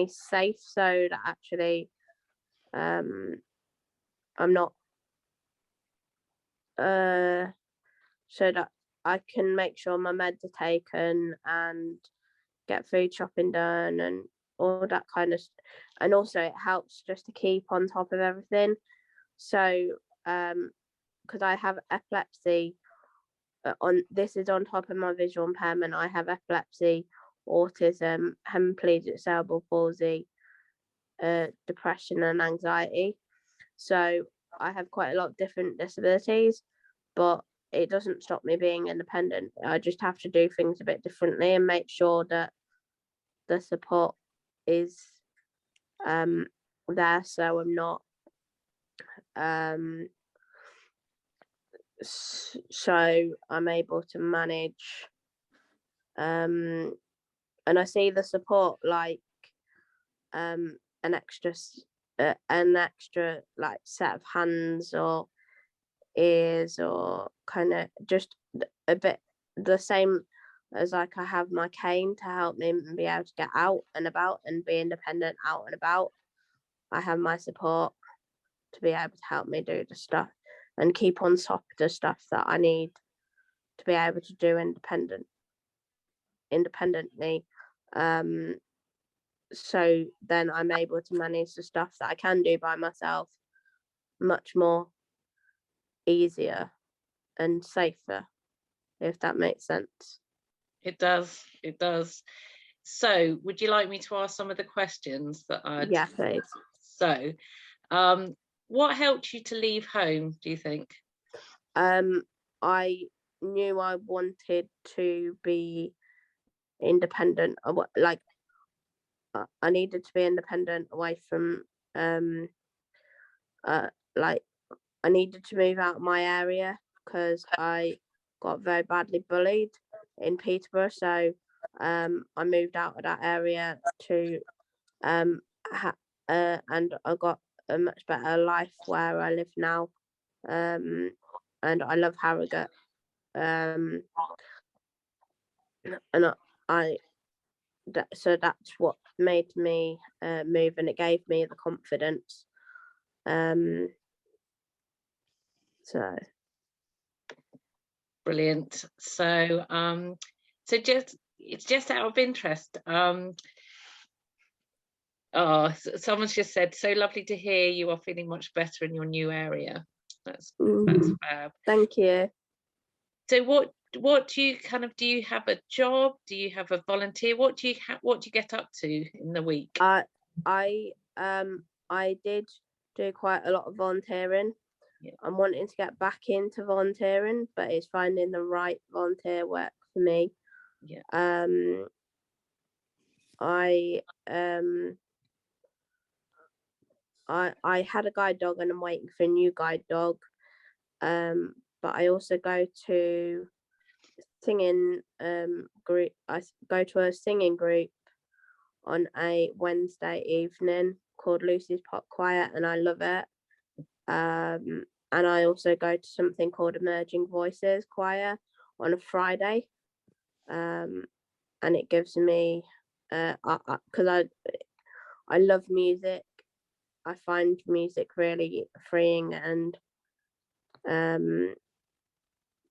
safe, so that actually I'm not so that I can make sure my meds are taken and get food shopping done and all that kind of and also it helps just to keep on top of everything. So because I have epilepsy, this is on top of my visual impairment. I have epilepsy, autism, hemiplegic cerebral palsy, depression and anxiety. So I have quite a lot of different disabilities, but it doesn't stop me being independent. I just have to do things a bit differently and make sure that the support is there, so I'm not so I'm able to manage, and I see the support like an extra like set of hands or ears, or kind of just a bit the same as like I have my cane to help me be able to get out and about and be independent out and about. I have my support to be able to help me do the stuff and keep on top of the stuff that I need to be able to do independently. So then I'm able to manage the stuff that I can do by myself much more easier and safer, if that makes sense. It does. So would you like me to ask some of the questions that I'd... Yeah, please. So what helped you to leave home, do you think? I knew I wanted to be independent. Like I needed to be independent away from like I needed to move out of my area because I got very badly bullied in Peterborough. So I moved out of that area to and I got a much better life where I live now, and I love Harrogate, and so that's what made me move, and it gave me the confidence. So brilliant. So it's just out of interest. Someone's just said, so lovely to hear you are feeling much better in your new area. That's fab. Thank you. So what do you do you have a job? Do you have a volunteer? What do you get up to in the week? I did do quite a lot of volunteering. Yeah. I'm wanting to get back into volunteering, but it's finding the right volunteer work for me. Yeah. I had a guide dog and I'm waiting for a new guide dog. But I also go to singing group. I go to a singing group on a Wednesday evening called Lucy's Pop Choir, and I love it. And I also go to something called Emerging Voices Choir on a Friday, and it gives me because I love music. I find music really freeing, and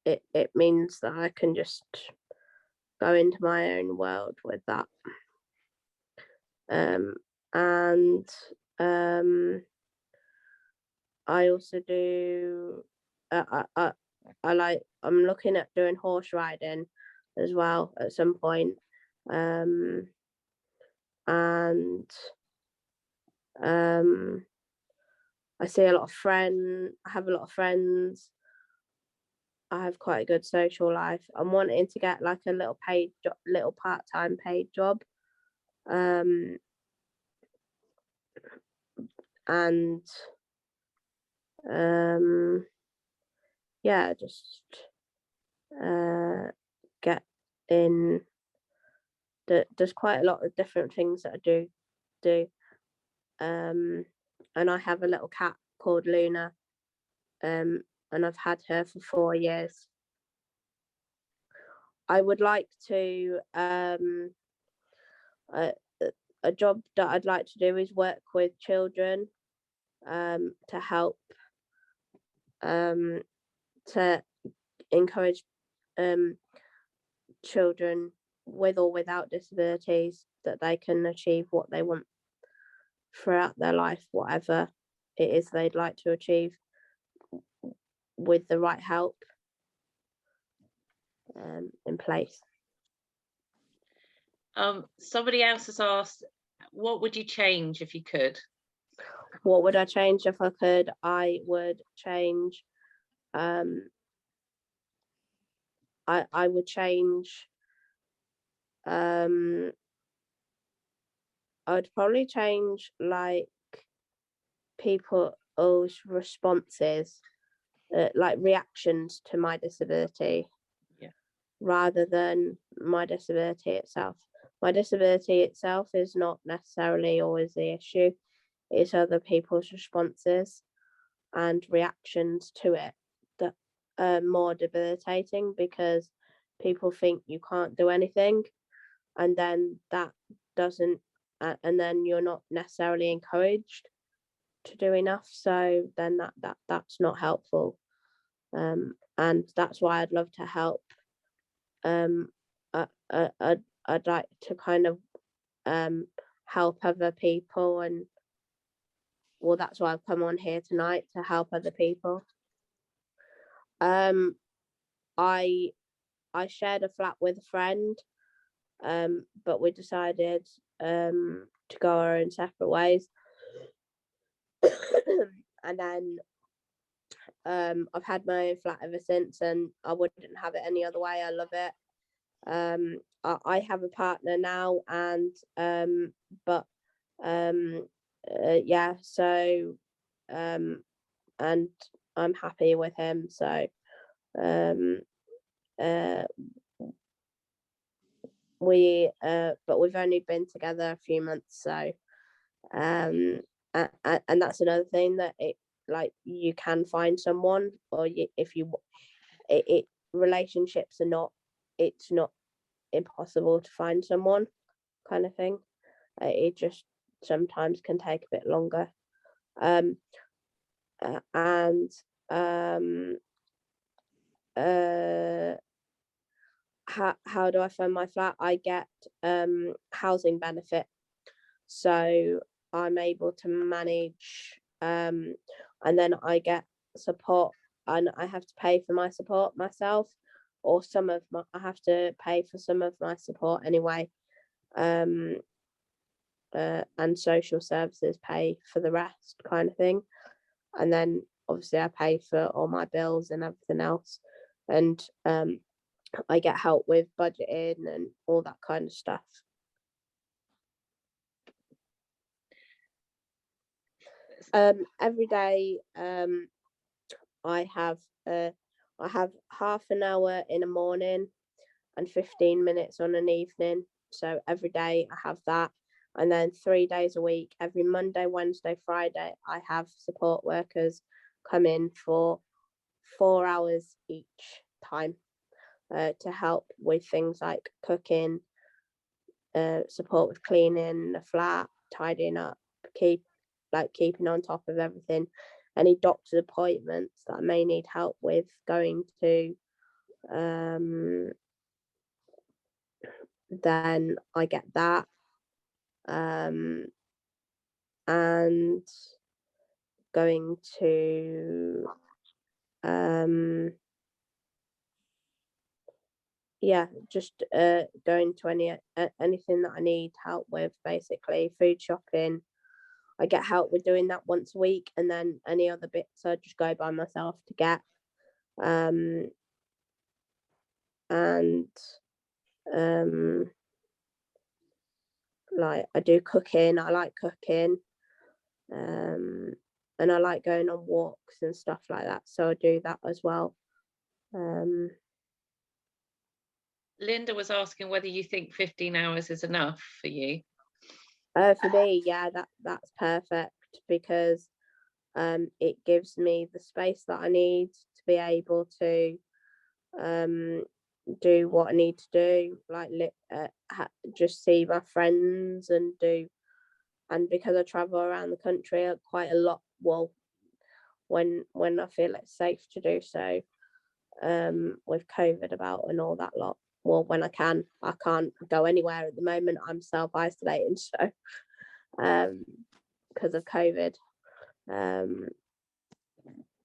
it means that I can just go into my own world with that. And I also do I'm looking at doing horse riding as well at some point. And I see a lot of friends. I have a lot of friends. I have quite a good social life. I'm wanting to get like a little paid job, little part-time paid job, and yeah, just get in. There's quite a lot of different things that I do, and I have a little cat called Luna, and I've had her for 4 years. I would like to a job that I'd like to do is work with children, to help, to encourage children with or without disabilities, that they can achieve what they want throughout their life, whatever it is they'd like to achieve, with the right help in place. Somebody else has asked, what would you change if you could? What would I change if I could? I would change, I would change, I would probably change like people's responses, like reactions to my disability, rather than my disability itself. My disability itself is not necessarily always the issue. It's other people's responses and reactions to it that are more debilitating, because people think you can't do anything, and then that doesn't, and then you're not necessarily encouraged to do enough. So then that's not helpful, and that's why I'd love to help. I'd like to kind of help other people, and well, that's why I've come on here tonight, to help other people. I shared a flat with a friend, but we decided to go our own separate ways. And then I've had my own flat ever since, and I wouldn't have it any other way. I love it. I have a partner now, and but yeah, so and I'm happy with him. So but we've only been together a few months, so and that's another thing, that it, like, you can find someone, or if you relationships are not, it's not impossible to find someone, kind of thing. It just sometimes can take a bit longer. And how do I find my flat? I get housing benefit, so I'm able to manage, and then I get support, and I have to pay for my support myself, or I have to pay for some of my support anyway, and social services pay for the rest, kind of thing. And then obviously I pay for all my bills and everything else, and I get help with budgeting and all that kind of stuff. Every day I have half an hour in the morning and 15 minutes on an evening. So every day I have that. And then 3 days a week, every Monday, Wednesday, Friday, I have support workers come in for 4 hours each time, to help with things like cooking, support with cleaning the flat, tidying up, keeping on top of everything. Any doctor's appointments that I may need help with going to, then I get that. And going to, yeah, just going to anything that I need help with, basically food shopping, I get help with doing that once a week, and then any other bits I just go by myself to get. And like I do cooking. I like cooking, and I like going on walks and stuff like that. So I do that as well. Linda was asking whether you think 15 hours is enough for you. For me, yeah, that's perfect, because it gives me the space that I need to be able to do what I need to do, like just see my friends and because I travel around the country quite a lot, well, when I feel it's safe to do so, with COVID about and all that lot. Well, when I can't go anywhere at the moment. I'm self-isolating, so because of COVID,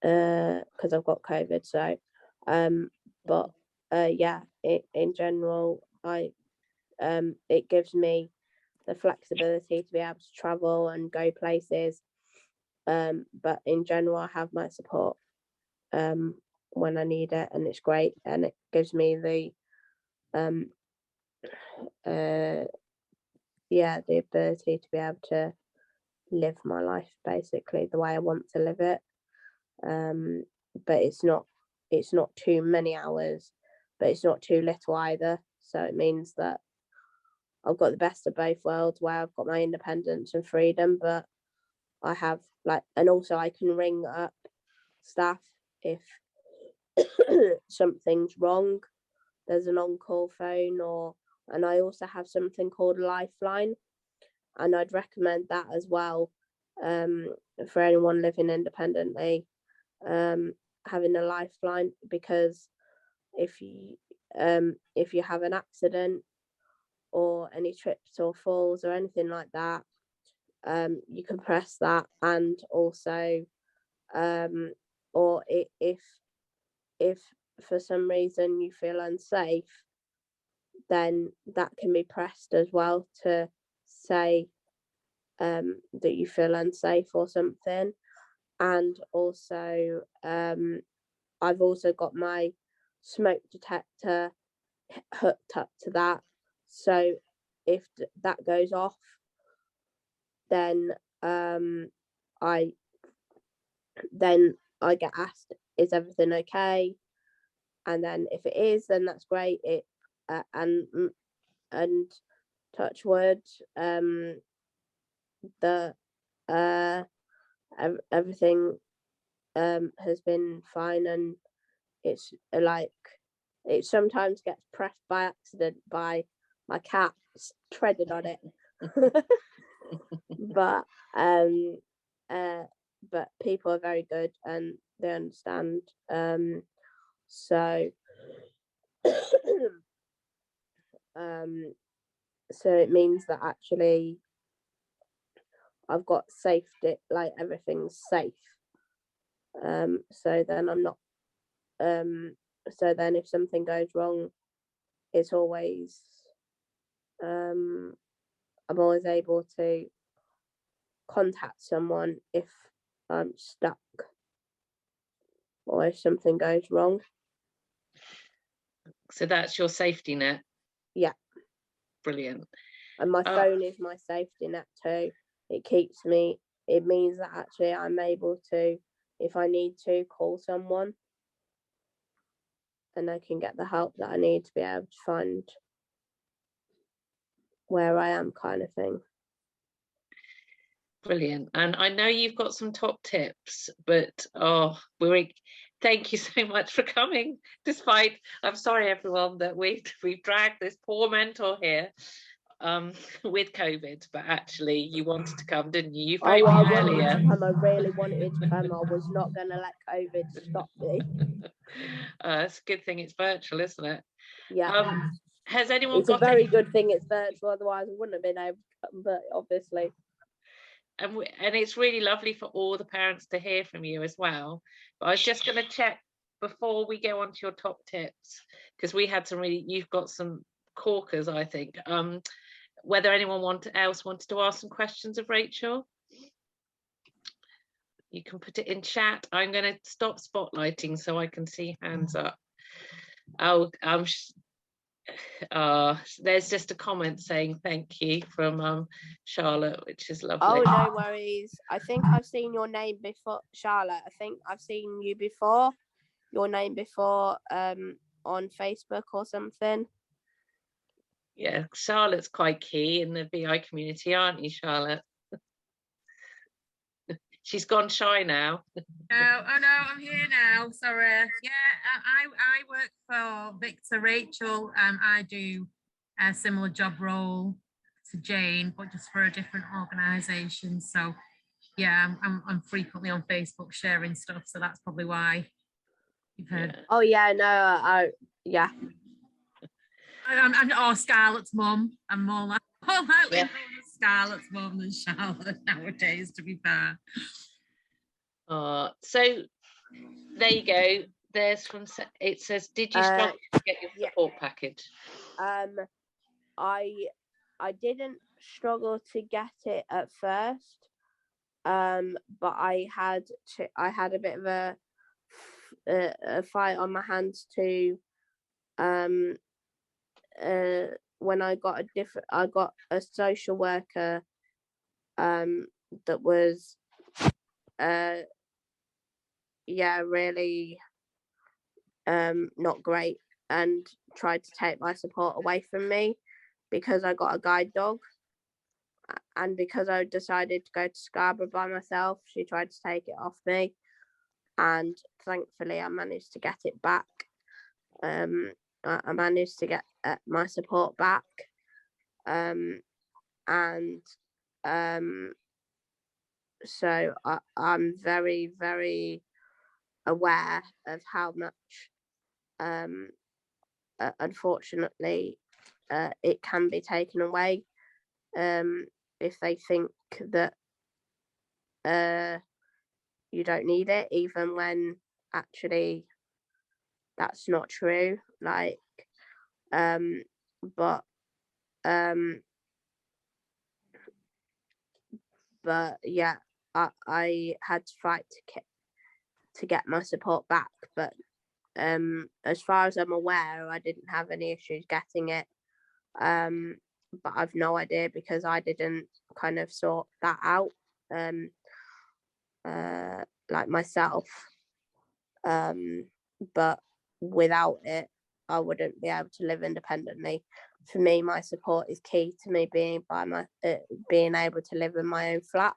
because I've got COVID. So but yeah, in general, it gives me the flexibility to be able to travel and go places, but in general I have my support when I need it, and it's great, and it gives me the the ability to be able to live my life basically the way I want to live it. But it's not too many hours, but it's not too little either. So it means that I've got the best of both worlds, where I've got my independence and freedom, but I have and also I can ring up staff if something's wrong. There's an on-call phone, and I also have something called a lifeline, and I'd recommend that as well, for anyone living independently, having a lifeline, because if you have an accident or any trips or falls or anything like that, you can press that, and also or if for some reason you feel unsafe, then that can be pressed as well to say that you feel unsafe or something. And also I've also got my smoke detector hooked up to that, so if that goes off, then I get asked, is everything okay? And then if it is, then that's great. It and touch wood, the everything has been fine, and it's it sometimes gets pressed by accident by my cat treading on it. But people are very good and they understand, so so it means that actually I've got safety, everything's safe, so then I'm not so then if something goes wrong, it's always I'm always able to contact someone if I'm stuck or if something goes wrong. So that's your safety net? Yeah. Brilliant. And my phone is my safety net too. It means that actually I'm able to, if I need to, call someone, and I can get the help that I need to be able to find where I am, kind of thing. Brilliant. And I know you've got some top tips, but thank you so much for coming, despite, I'm sorry everyone that we've dragged this poor mentor here with COVID, but actually you wanted to come, didn't you? You phoned me earlier. I really wanted to come. I was not going to let COVID stop me. It's a good thing it's virtual, isn't it? Yeah. Has anyone It's a very good thing it's virtual, otherwise I wouldn't have been able to come, but obviously. And it's really lovely for all the parents to hear from you as well. But I was just going to check before we go on to your top tips, because we had you've got some corkers, I think, whether anyone else wanted to ask some questions of Rachel. You can put it in chat. I'm going to stop spotlighting so I can see hands up. Oh, there's just a comment saying thank you from Charlotte, which is lovely. Oh, no worries. I think I've seen your name before, Charlotte. I think I've seen you before, your name before, on Facebook or something. Yeah, Charlotte's quite key in the VI community, aren't you, Charlotte? She's gone shy now. No, oh no, I'm here now. Sorry. Yeah, I work for Victor Rachel. I do a similar job role to Jane, but just for a different organisation. So yeah, I'm frequently on Facebook sharing stuff. So that's probably why you've heard. Yeah. Oh yeah, no, yeah. I'm Scarlett's mum. I'm more likely Yeah. known as Scarlett's mum than Charlotte nowadays, to be fair. So there you go. There's it says, did you struggle to get your support package? I didn't struggle to get it at first, but I had a bit of a fight on my hands to when I got a social worker that was really not great, and tried to take my support away from me because I got a guide dog, and because I decided to go to Scarborough by myself, she tried to take it off me, and thankfully I managed to get it back. I managed to get my support back, and so I'm very, very aware of how much unfortunately it can be taken away if they think that you don't need it, even when actually that's not true. Like but yeah, I had to fight to get my support back, but as far as I'm aware, I didn't have any issues getting it, but I've no idea because I didn't kind of sort that out like myself, but without it I wouldn't be able to live independently. For me, my support is key to me being able to live in my own flat,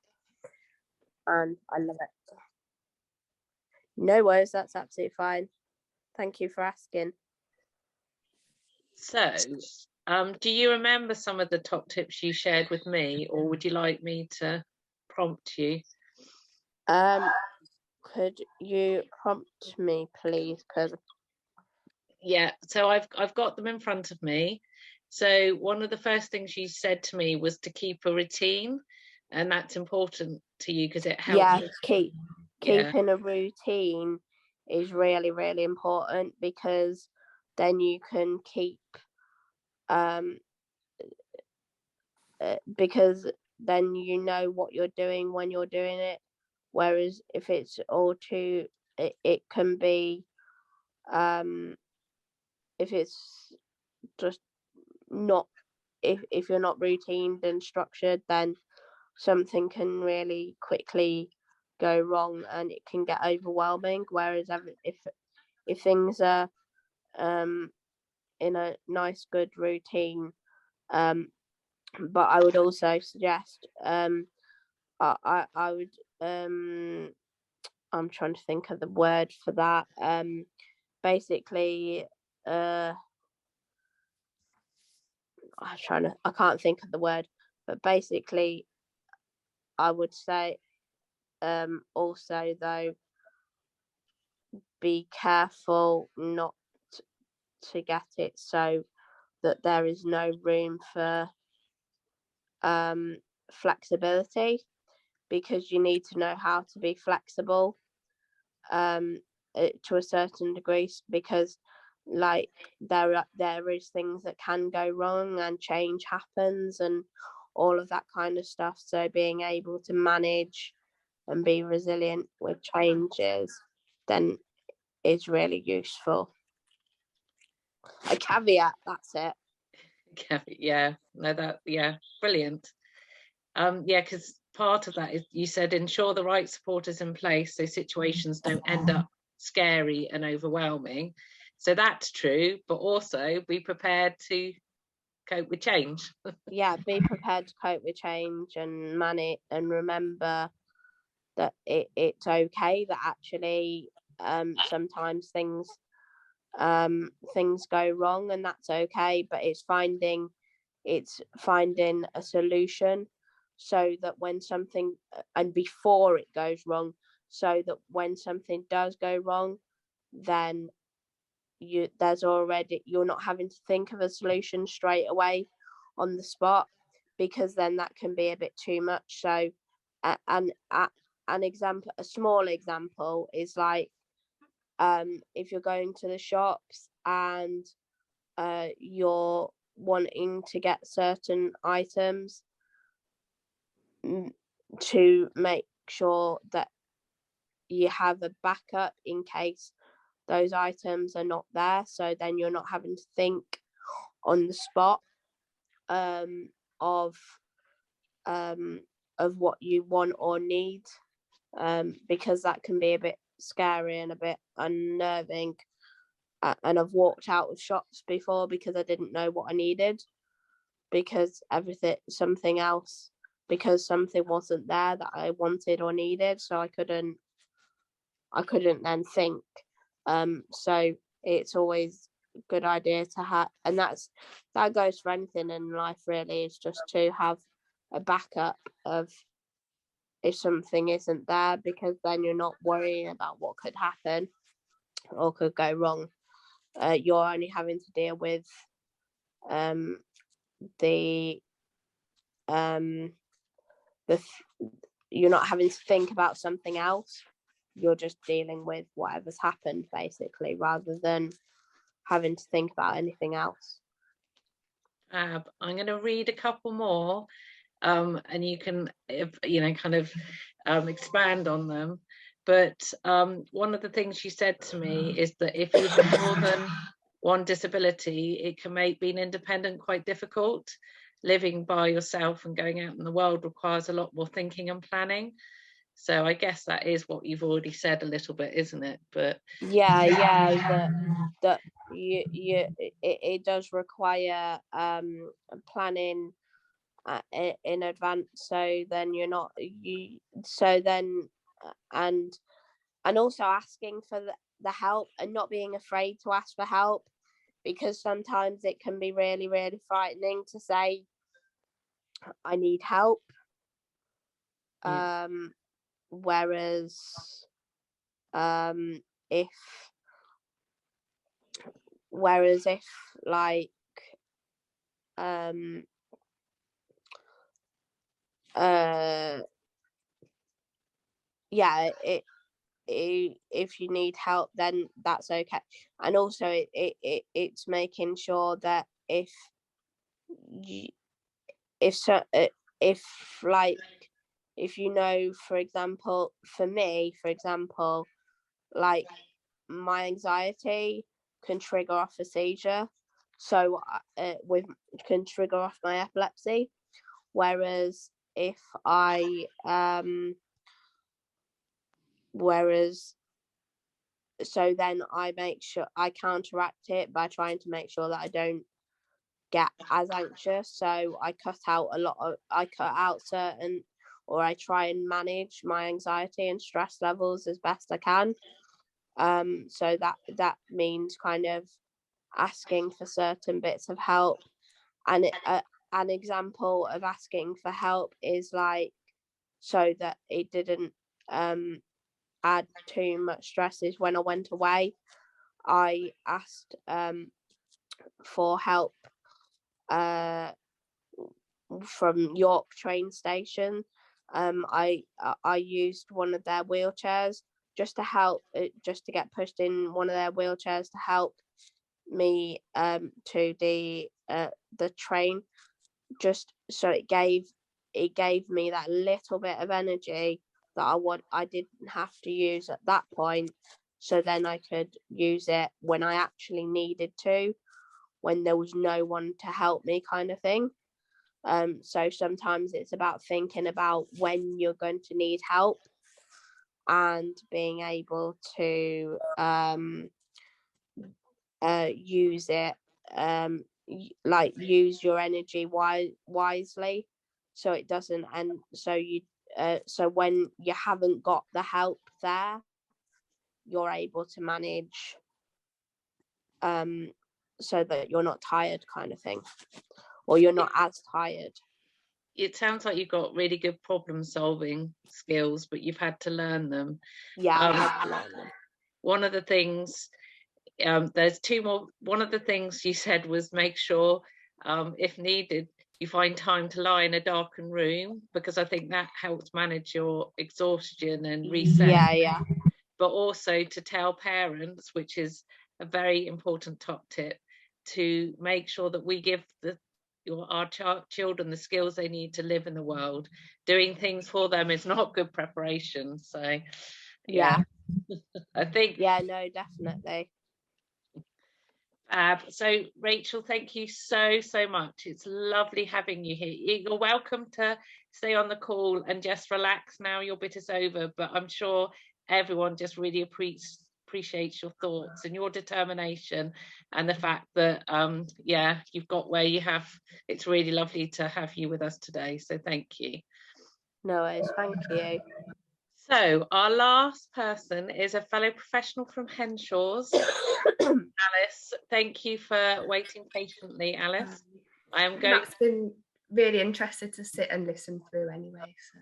and I love it. No worries, that's absolutely fine. Thank you for asking. So, do you remember some of the top tips you shared with me, or would you like me to prompt you? Could you prompt me, please? Yeah, so I've got them in front of me. So one of the first things you said to me was to keep a routine, and that's important to you because it helps. Yeah, keeping a routine is really, really important, because then you can keep because then you know what you're doing when you're doing it, whereas if it's all too it can be if it's just not, if you're not routined and structured, then something can really quickly go wrong and it can get overwhelming. Whereas if things are in a nice good routine, but I would also suggest I would I'm trying to think of the word for that, basically I can't think of the word, but basically I would say also though, be careful not to get it so that there is no room for flexibility, because you need to know how to be flexible to a certain degree, because like there is things that can go wrong and change happens and all of that kind of stuff. So being able to manage and be resilient with changes, then is really useful. A caveat, that's it. Yeah, no, brilliant. Yeah, because part of that is, you said, ensure the right support is in place so situations don't end up scary and overwhelming. So that's true, but also be prepared to cope with change. Yeah, be prepared to cope with change and manage, and remember that it's okay that actually sometimes things go wrong, and that's okay, but it's finding a solution so that when something, and before it goes wrong, so that when something does go wrong, then you're not having to think of a solution straight away on the spot, because then that can be a bit too much. So a small example is like, if you're going to the shops and you're wanting to get certain items, to make sure that you have a backup in case those items are not there, so then you're not having to think on the spot of what you want or need, because that can be a bit scary and a bit unnerving. And I've walked out of shops before because I didn't know what I needed, because something wasn't there that I wanted or needed, so I couldn't then think. So it's always a good idea to have, and that goes for anything in life really, is just to have a backup of if something isn't there, because then you're not worrying about what could happen or could go wrong. You're only having to deal with you're not having to think about something else. You're just dealing with whatever's happened, basically, rather than having to think about anything else. I'm going to read a couple more, and you can, expand on them. But one of the things she said to me is that if you have more than one disability, it can make being independent quite difficult. Living by yourself and going out in the world requires a lot more thinking and planning. So I guess that is what you've already said a little bit, isn't it? But that it does require planning in advance, so then you're not and also asking for the help, and not being afraid to ask for help, because sometimes it can be really, really frightening to say I need help. Whereas if like if you need help, then that's okay. And also it's making sure that if for example, for me, like my anxiety can trigger off a seizure, so can trigger off my epilepsy, whereas if so then I make sure I counteract it by trying to make sure that I don't get as anxious. So I cut out certain, or I try and manage my anxiety and stress levels as best I can. So that means kind of asking for certain bits of help. And an example of asking for help is like, so that it didn't add too much stress, is when I went away, I asked for help from York train station. I used one of their wheelchairs just to help, just to get pushed in one of their wheelchairs to help me to the train, just so it gave me that little bit of energy that I didn't have to use at that point, so then I could use it when I actually needed to, when there was no one to help me, kind of thing. So sometimes it's about thinking about when you're going to need help and being able to use it, like use your energy wisely, so it doesn't, and so you so when you haven't got the help there, you're able to manage so that you're not tired, kind of thing, or you're not as tired. It sounds like you've got really good problem solving skills, but you've had to learn them. Yeah, I had to learn them. One of the things, there's two more. One of the things you said was make sure, if needed, you find time to lie in a darkened room, because I think that helps manage your exhaustion and reset. Yeah. But also to tell parents, which is a very important top tip, to make sure that we give our children the skills they need to live in the world. Doing things for them is not good preparation. So yeah. I think, yeah, no, definitely. So Rachel, thank you so much. It's lovely having you here. You're welcome to stay on the call and just relax now your bit is over, but I'm sure everyone just really appreciates your thoughts and your determination, and the fact that you've got where you have. It's really lovely to have you with us today, so thank you. No worries, thank you. So our last person is a fellow professional from Henshaws. Alice, thank you for waiting patiently, Alice. That's been really interested to sit and listen through anyway. So.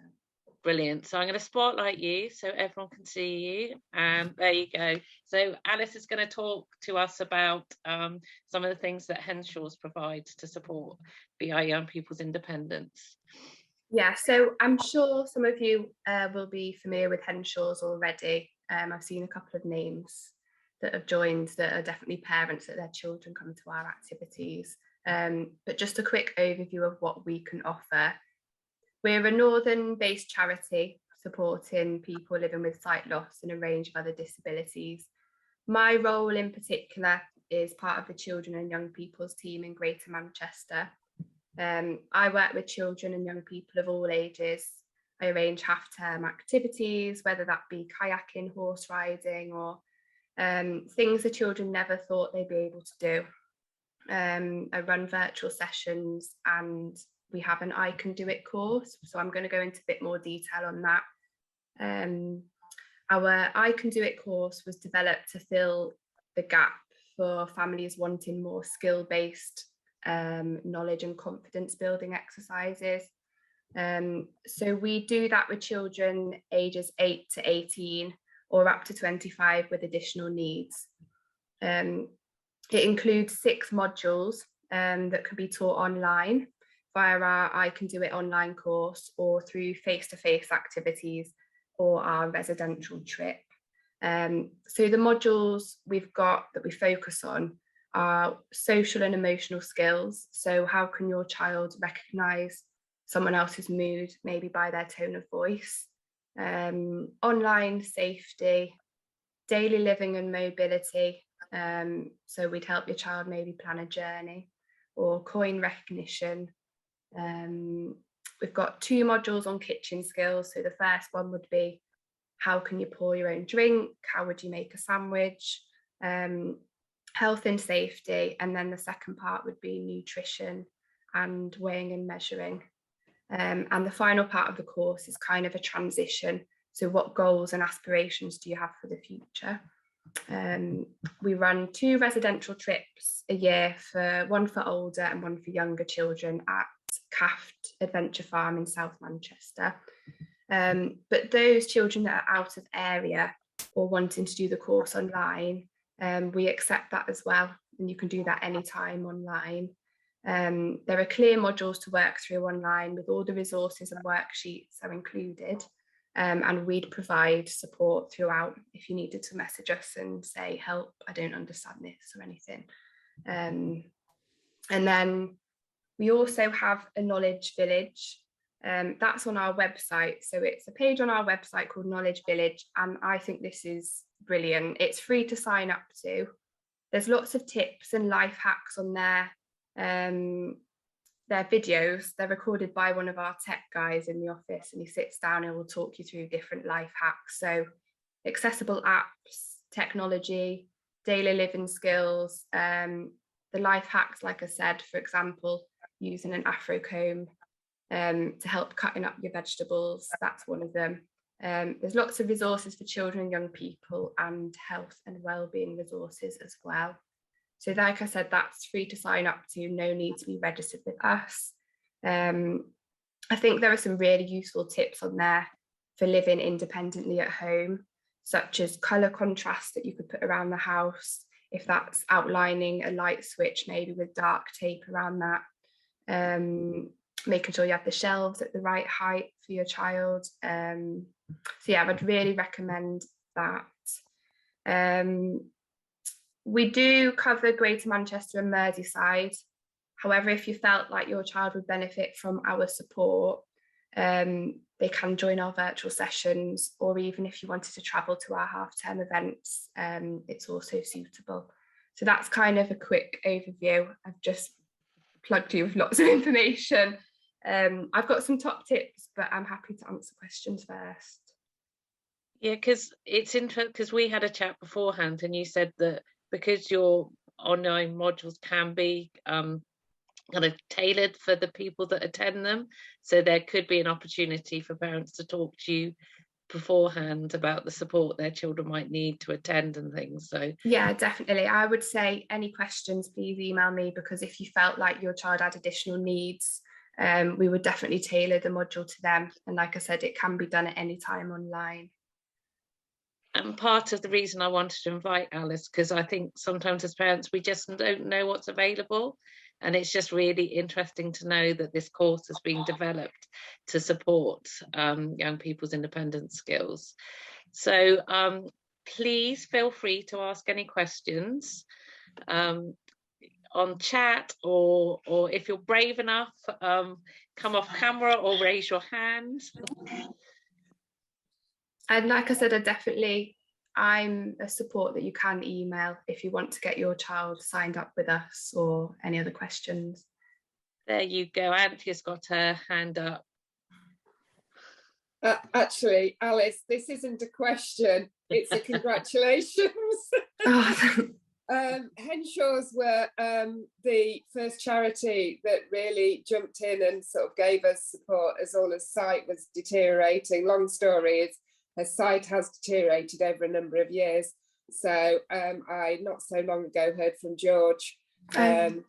Brilliant. So I'm going to spotlight you so everyone can see you, and there you go. So Alice is going to talk to us about some of the things that Henshaws provides to support BI young people's independence. Yeah, so I'm sure some of you will be familiar with Henshaws already. I've seen a couple of names that have joined that are definitely parents that their children come to our activities. But just a quick overview of what we can offer. We're a northern-based charity supporting people living with sight loss and a range of other disabilities. My role in particular is part of the children and young people's team in Greater Manchester. I work with children and young people of all ages. I arrange half-term activities, whether that be kayaking, horse riding, or things the children never thought they'd be able to do. I run virtual sessions, and we have an I Can Do It course, so I'm going to go into a bit more detail on that. Our I Can Do It course was developed to fill the gap for families wanting more skill-based knowledge and confidence building exercises. So we do that with children ages 8 to 18 or up to 25 with additional needs. It includes 6 modules that can be taught online via our I Can Do It online course, or through face-to-face activities or our residential trip. So the modules we've got that we focus on are social and emotional skills. So how can your child recognise someone else's mood, maybe by their tone of voice? Online safety, daily living and mobility. So we'd help your child maybe plan a journey, or coin recognition. We've got 2 modules on kitchen skills. So the first one would be, how can you pour your own drink? How would you make a sandwich? Health and safety. And then the second part would be nutrition and weighing and measuring. And the final part of the course is kind of a transition. So what goals and aspirations do you have for the future? We run 2 residential trips a year, one for older and one for younger children at Caft Adventure Farm in South Manchester. But those children that are out of area or wanting to do the course online, we accept that as well, and you can do that anytime online. There are clear modules to work through online with all the resources and worksheets are included, and we'd provide support throughout if you needed to message us and say, help, I don't understand this or anything. And then we also have a knowledge village That's on our website. So it's a page on our website called Knowledge Village, and I think this is brilliant. It's free to sign up to. There's lots of tips and life hacks on there. They're videos, they're recorded by one of our tech guys in the office, and he sits down and will talk you through different life hacks. So accessible apps, technology, daily living skills, the life hacks, like I said, for example, using an afro comb to help cutting up your vegetables. That's one of them. There's lots of resources for children and young people, and health and wellbeing resources as well. So like I said, that's free to sign up to, no need to be registered with us. I think there are some really useful tips on there for living independently at home, such as colour contrast that you could put around the house, if that's outlining a light switch, maybe with dark tape around that, making sure you have the shelves at the right height for your child. So yeah, I would really recommend that. We do cover Greater Manchester and Merseyside. However, if you felt like your child would benefit from our support, they can join our virtual sessions, or even if you wanted to travel to our half-term events, it's also suitable. So that's kind of a quick overview. I've just plugged you with lots of information. I've got some top tips, but I'm happy to answer questions first. Yeah, because it's interesting, because we had a chat beforehand and you said that because your online modules can be kind of tailored for the people that attend them, so there could be an opportunity for parents to talk to you beforehand about the support their children might need to attend and things. So yeah, definitely. I would say any questions, please email me, because if you felt like your child had additional needs, we would definitely tailor the module to them. And like I said, it can be done at any time online. And part of the reason I wanted to invite Alice, because I think sometimes as parents we just don't know what's available, and it's just really interesting to know that this course has been developed to support young people's independent skills. So please feel free to ask any questions on chat, or if you're brave enough, come off camera or raise your hand. And like I said, I'm a support that you can email if you want to get your child signed up with us or any other questions. There you go. Anthea's got her hand up. Actually, Alice, this isn't a question, it's a congratulations. Henshaws were the first charity that really jumped in and sort of gave us support as Ola's sight was deteriorating. Long story is, her sight has deteriorated over a number of years. So I not so long ago heard from George, and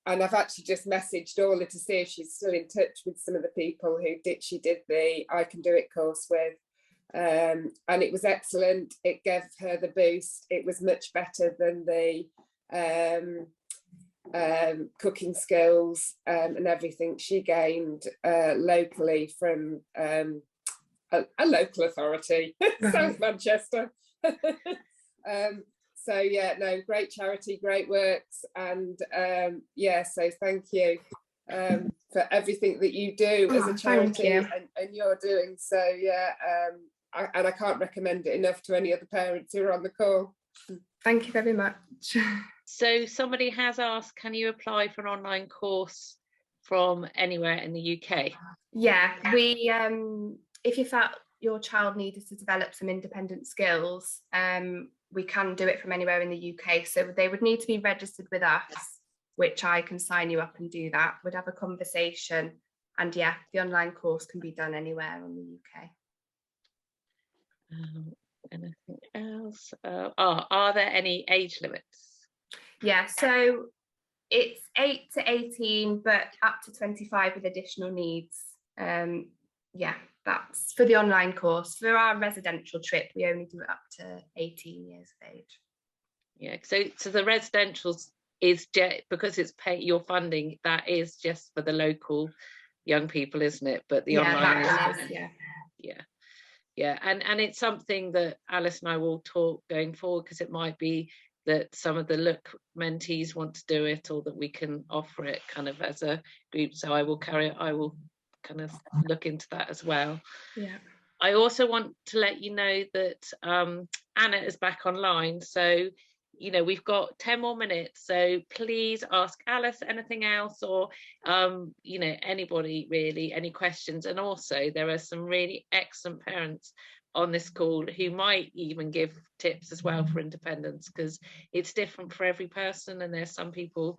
I've actually just messaged Ola to see if she's still in touch with some of the people who she did the I Can Do It course with, and it was excellent. It gave her the boost. It was much better than the cooking skills and everything she gained locally from a local authority, South Manchester. So yeah, no, great charity, great works, and yeah, so thank you for everything that you do as a charity and you're doing. So yeah, and I can't recommend it enough to any other parents who are on the call. Thank you very much. So somebody has asked, can you apply for an online course from anywhere in the UK? Yeah, we if you felt your child needed to develop some independent skills, we can do it from anywhere in the UK. So they would need to be registered with us, which I can sign you up and do that. We'd have a conversation, and yeah, the online course can be done anywhere in the UK. Anything else? Are there any age limits? Yeah, so it's 8 to 18, but up to 25 with additional needs. Yeah, that's for the online course. For our residential trip, we only do it up to 18 years of age. Yeah, so the residentials is just because it's your funding, that is just for the local young people, isn't it? But the online is, yeah, and it's something that Alice and I will talk going forward, because it might be that some of the Look mentees want to do it, or that we can offer it kind of as a group. So I will kind of look into that as well. Yeah. I also want to let you know that Anna is back online, so you know we've got 10 more minutes, so please ask Alice anything else, or you know, anybody really, any questions. And also there are some really excellent parents on this call who might even give tips as well for independence, because it's different for every person, and there's some people,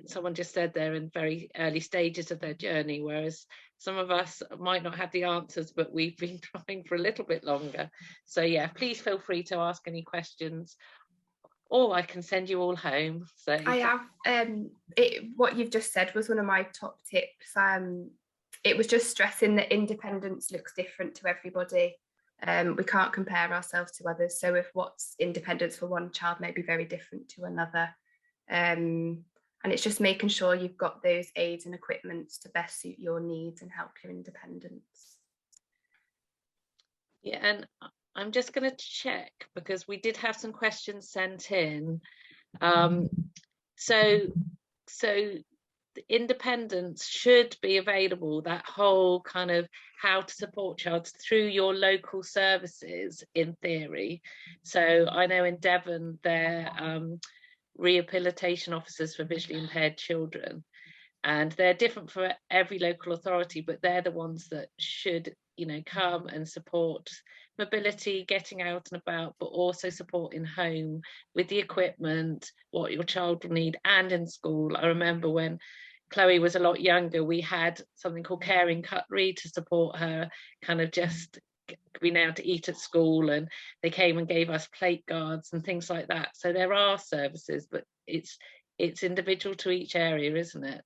someone just said they're in very early stages of their journey, whereas some of us might not have the answers, but we've been trying for a little bit longer. So yeah, please feel free to ask any questions, or I can send you all home. So I have what you've just said was one of my top tips. It was just stressing that independence looks different to everybody. We can't compare ourselves to others, so if what's independence for one child may be very different to another. And it's just making sure you've got those aids and equipments to best suit your needs and help your independence. yeah, and I'm just going to check, because we did have some questions sent in. So the independence should be available, that whole kind of how to support child, through your local services in theory. So I know in Devon they're rehabilitation officers for visually impaired children, and they're different for every local authority, but they're the ones that should, you know, come and support mobility, getting out and about, but also support in home with the equipment, what your child will need, and in school. I remember when Chloe was a lot younger, we had something called caring cutlery to support her kind of just being able to eat at school, and they came and gave us plate guards and things like that. So there are services, but it's individual to each area, isn't it?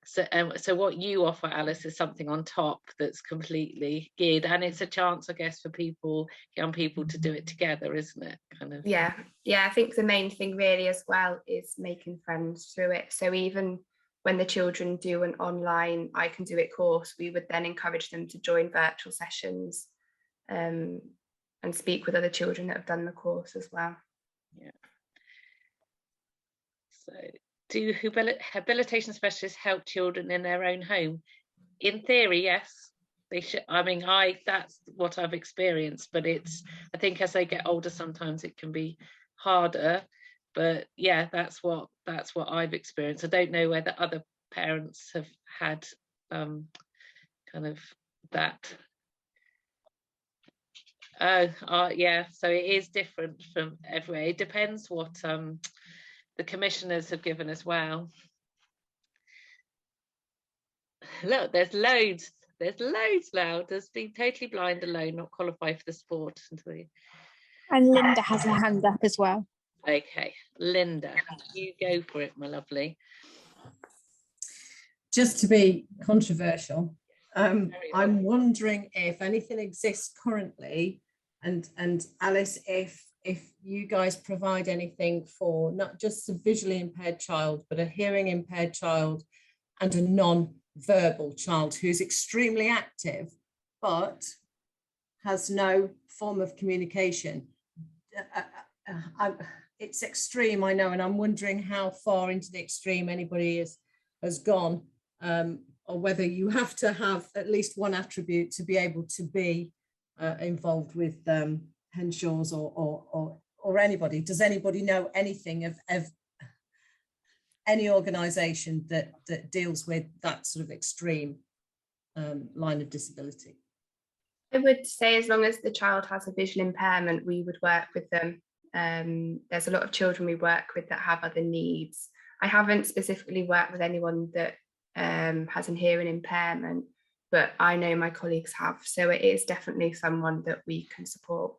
So what you offer, Alice, is something on top that's completely geared, and it's a chance, I guess, for people, young people, to do it together, isn't it? Kind of. Yeah, I think the main thing really as well is making friends through it. So even when the children do an online I Can Do It course, we would then encourage them to join virtual sessions and speak with other children that have done the course as well. Yeah. So, do habilitation specialists help children in their own home? In theory, yes, they should. I mean, that's what I've experienced, but I think as they get older, sometimes it can be harder. But yeah, that's what I've experienced. I don't know whether other parents have had kind of that. Yeah, so it is different from everywhere. It depends what the commissioners have given as well. Look, there's loads now. There's been totally blind alone, not qualified for the sport until you... And Linda has her hand up as well. Okay, Linda, you go for it, my lovely. Just to be controversial, I'm wondering if anything exists currently, and Alice, if you guys provide anything for not just a visually impaired child, but a hearing impaired child and a non-verbal child who's extremely active, but has no form of communication. It's extreme, I know, and I'm wondering how far into the extreme anybody has gone, or whether you have to have at least one attribute to be able to be involved with Henshaws or anybody. Does anybody know anything of any organisation that deals with that sort of extreme line of disability? I would say as long as the child has a visual impairment, we would work with them. There's a lot of children we work with that have other needs. I haven't specifically worked with anyone that has a hearing impairment, but I know my colleagues have, so it is definitely someone that we can support.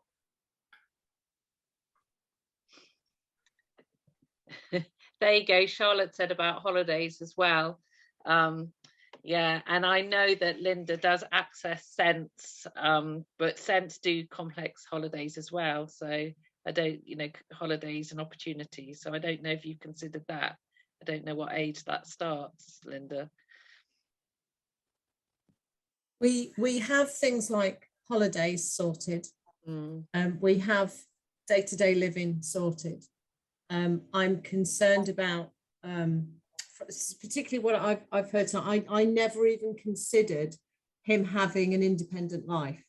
There you go. Charlotte said about holidays as well. Yeah, and I know that Linda does access Sense, but Sense do complex holidays as well. So I don't, holidays and opportunities. So I don't know if you've considered that. I don't know what age that starts, Linda. We have things like holidays sorted. We have day-to-day living sorted. I'm concerned about particularly what I've heard, so I never even considered him having an independent life.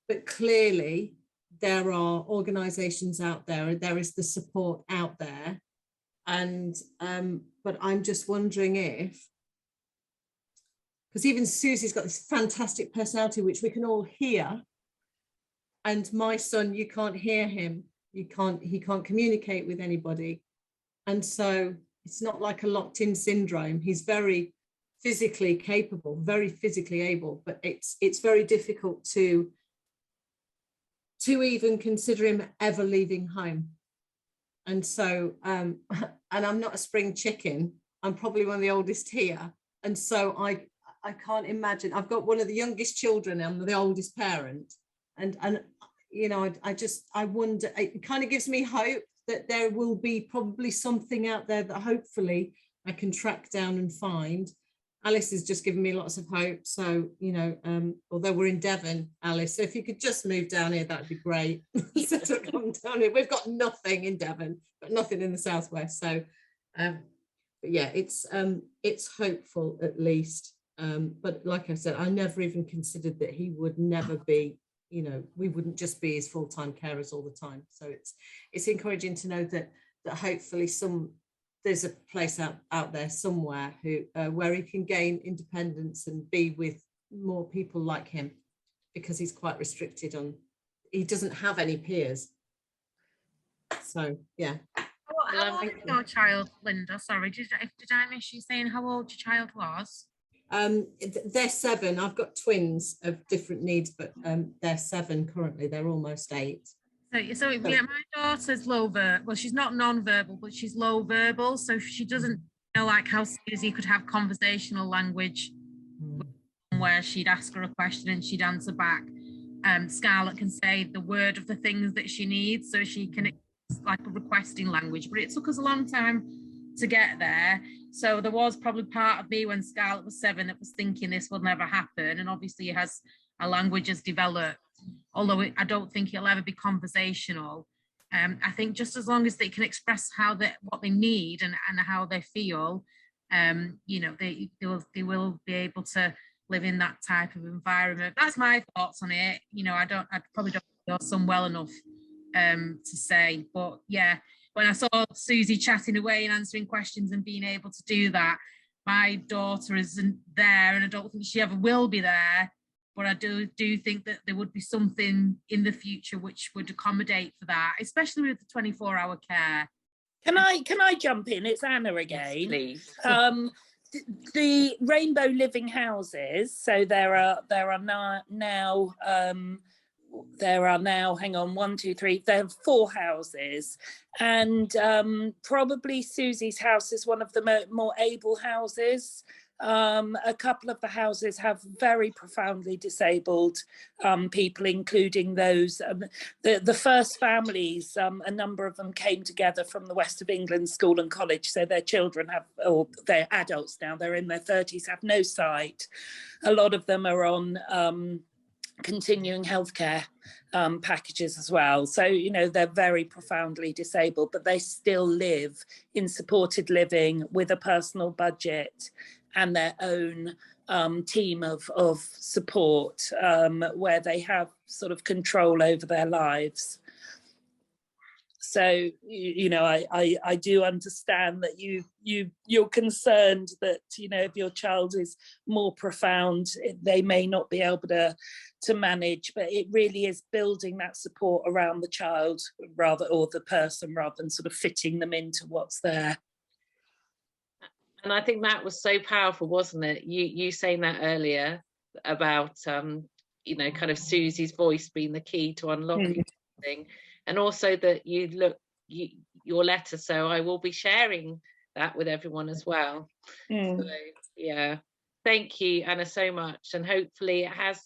But clearly there are organisations out there, there is the support out there. And but I'm just wondering if, because even Susie's got this fantastic personality which we can all hear, and my son, you can't hear him, he can't communicate with anybody, and so it's not like a locked-in syndrome. He's very physically capable, very physically able, but it's very difficult to even consider him ever leaving home. And so and I'm not a spring chicken, I'm probably one of the oldest here, and so I can't imagine. I've got one of the youngest children, I'm the oldest parent, and you know, I wonder, it kind of gives me hope that there will be probably something out there that hopefully I can track down and find. Alice has just given me lots of hope. So, you know, although we're in Devon, Alice, so if you could just move down here, that'd be great. So to come down here. We've got nothing in Devon, but nothing in the southwest. So, but yeah, it's hopeful at least. But like I said, I never even considered that he would never be, you know, we wouldn't just be his full-time carers all the time. So it's encouraging to know that hopefully there's a place out there somewhere where he can gain independence and be with more people like him, because he's quite restricted he doesn't have any peers. So yeah. How old is your child, Linda? Sorry, did I miss you saying how old your child was? They're 7. I've got twins of different needs, but they're 7 currently. They're almost 8. So yeah, my daughter's low verbal. Well, she's not non-verbal, but she's low verbal. So she doesn't know like how Susie could have conversational language where she'd ask her a question and she'd answer back. Scarlett can say the word of the things that she needs, so she can, like a requesting language. But it took us a long time to get there. So there was probably part of me when Scarlett was 7 that was thinking this will never happen. And obviously a language has developed, although I don't think it'll ever be conversational. I think just as long as they can express what they need and how they feel, you know, they will be able to live in that type of environment. That's my thoughts on it. You know, I probably don't know your son well enough to say, but yeah, when I saw Susie chatting away and answering questions and being able to do that, my daughter isn't there, and I don't think she ever will be there. But I do think that there would be something in the future which would accommodate for that, especially with the 24-hour care. Can I jump in? It's Anna again. Yes, please. The Rainbow Living Houses. So there are now hang on, 1, 2, 3. There are 4 houses, and probably Susie's house is one of the more able houses. A couple of the houses have very profoundly disabled people, including those, the first families, a number of them came together from the West of England School and College, so their children or they're adults now, they're in their 30s, have no sight. A lot of them are on continuing healthcare packages as well. So, you know, they're very profoundly disabled, but they still live in supported living with a personal budget and their own team of support where they have sort of control over their lives. So, you know, I do understand that you're concerned that, you know, if your child is more profound, they may not be able to manage, but it really is building that support around the child or the person, rather than sort of fitting them into what's there. And I think that was so powerful, wasn't it? You saying that earlier about, you know, kind of Susie's voice being the key to unlocking something. And also that your letter, so I will be sharing that with everyone as well. So, yeah, thank you, Anna, so much. And hopefully it has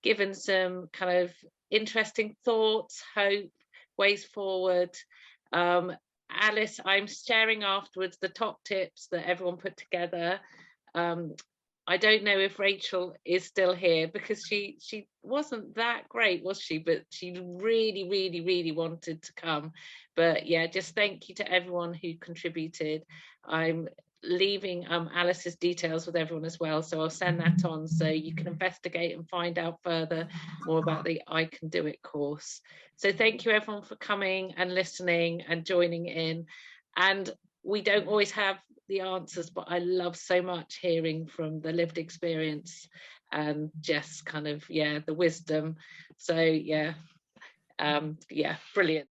given some kind of interesting thoughts, hope, ways forward. Alice, I'm sharing afterwards the top tips that everyone put together. I don't know if Rachel is still here, because she wasn't that great, was she? But she really, really, really wanted to come. But yeah, just thank you to everyone who contributed. I'm leaving Alice's details with everyone as well, so I'll send that on so you can investigate and find out further more about the I Can Do It course. So thank you everyone for coming and listening and joining in. And we don't always have the answers, but I love so much hearing from the lived experience and just kind of, yeah, the wisdom. So yeah, brilliant.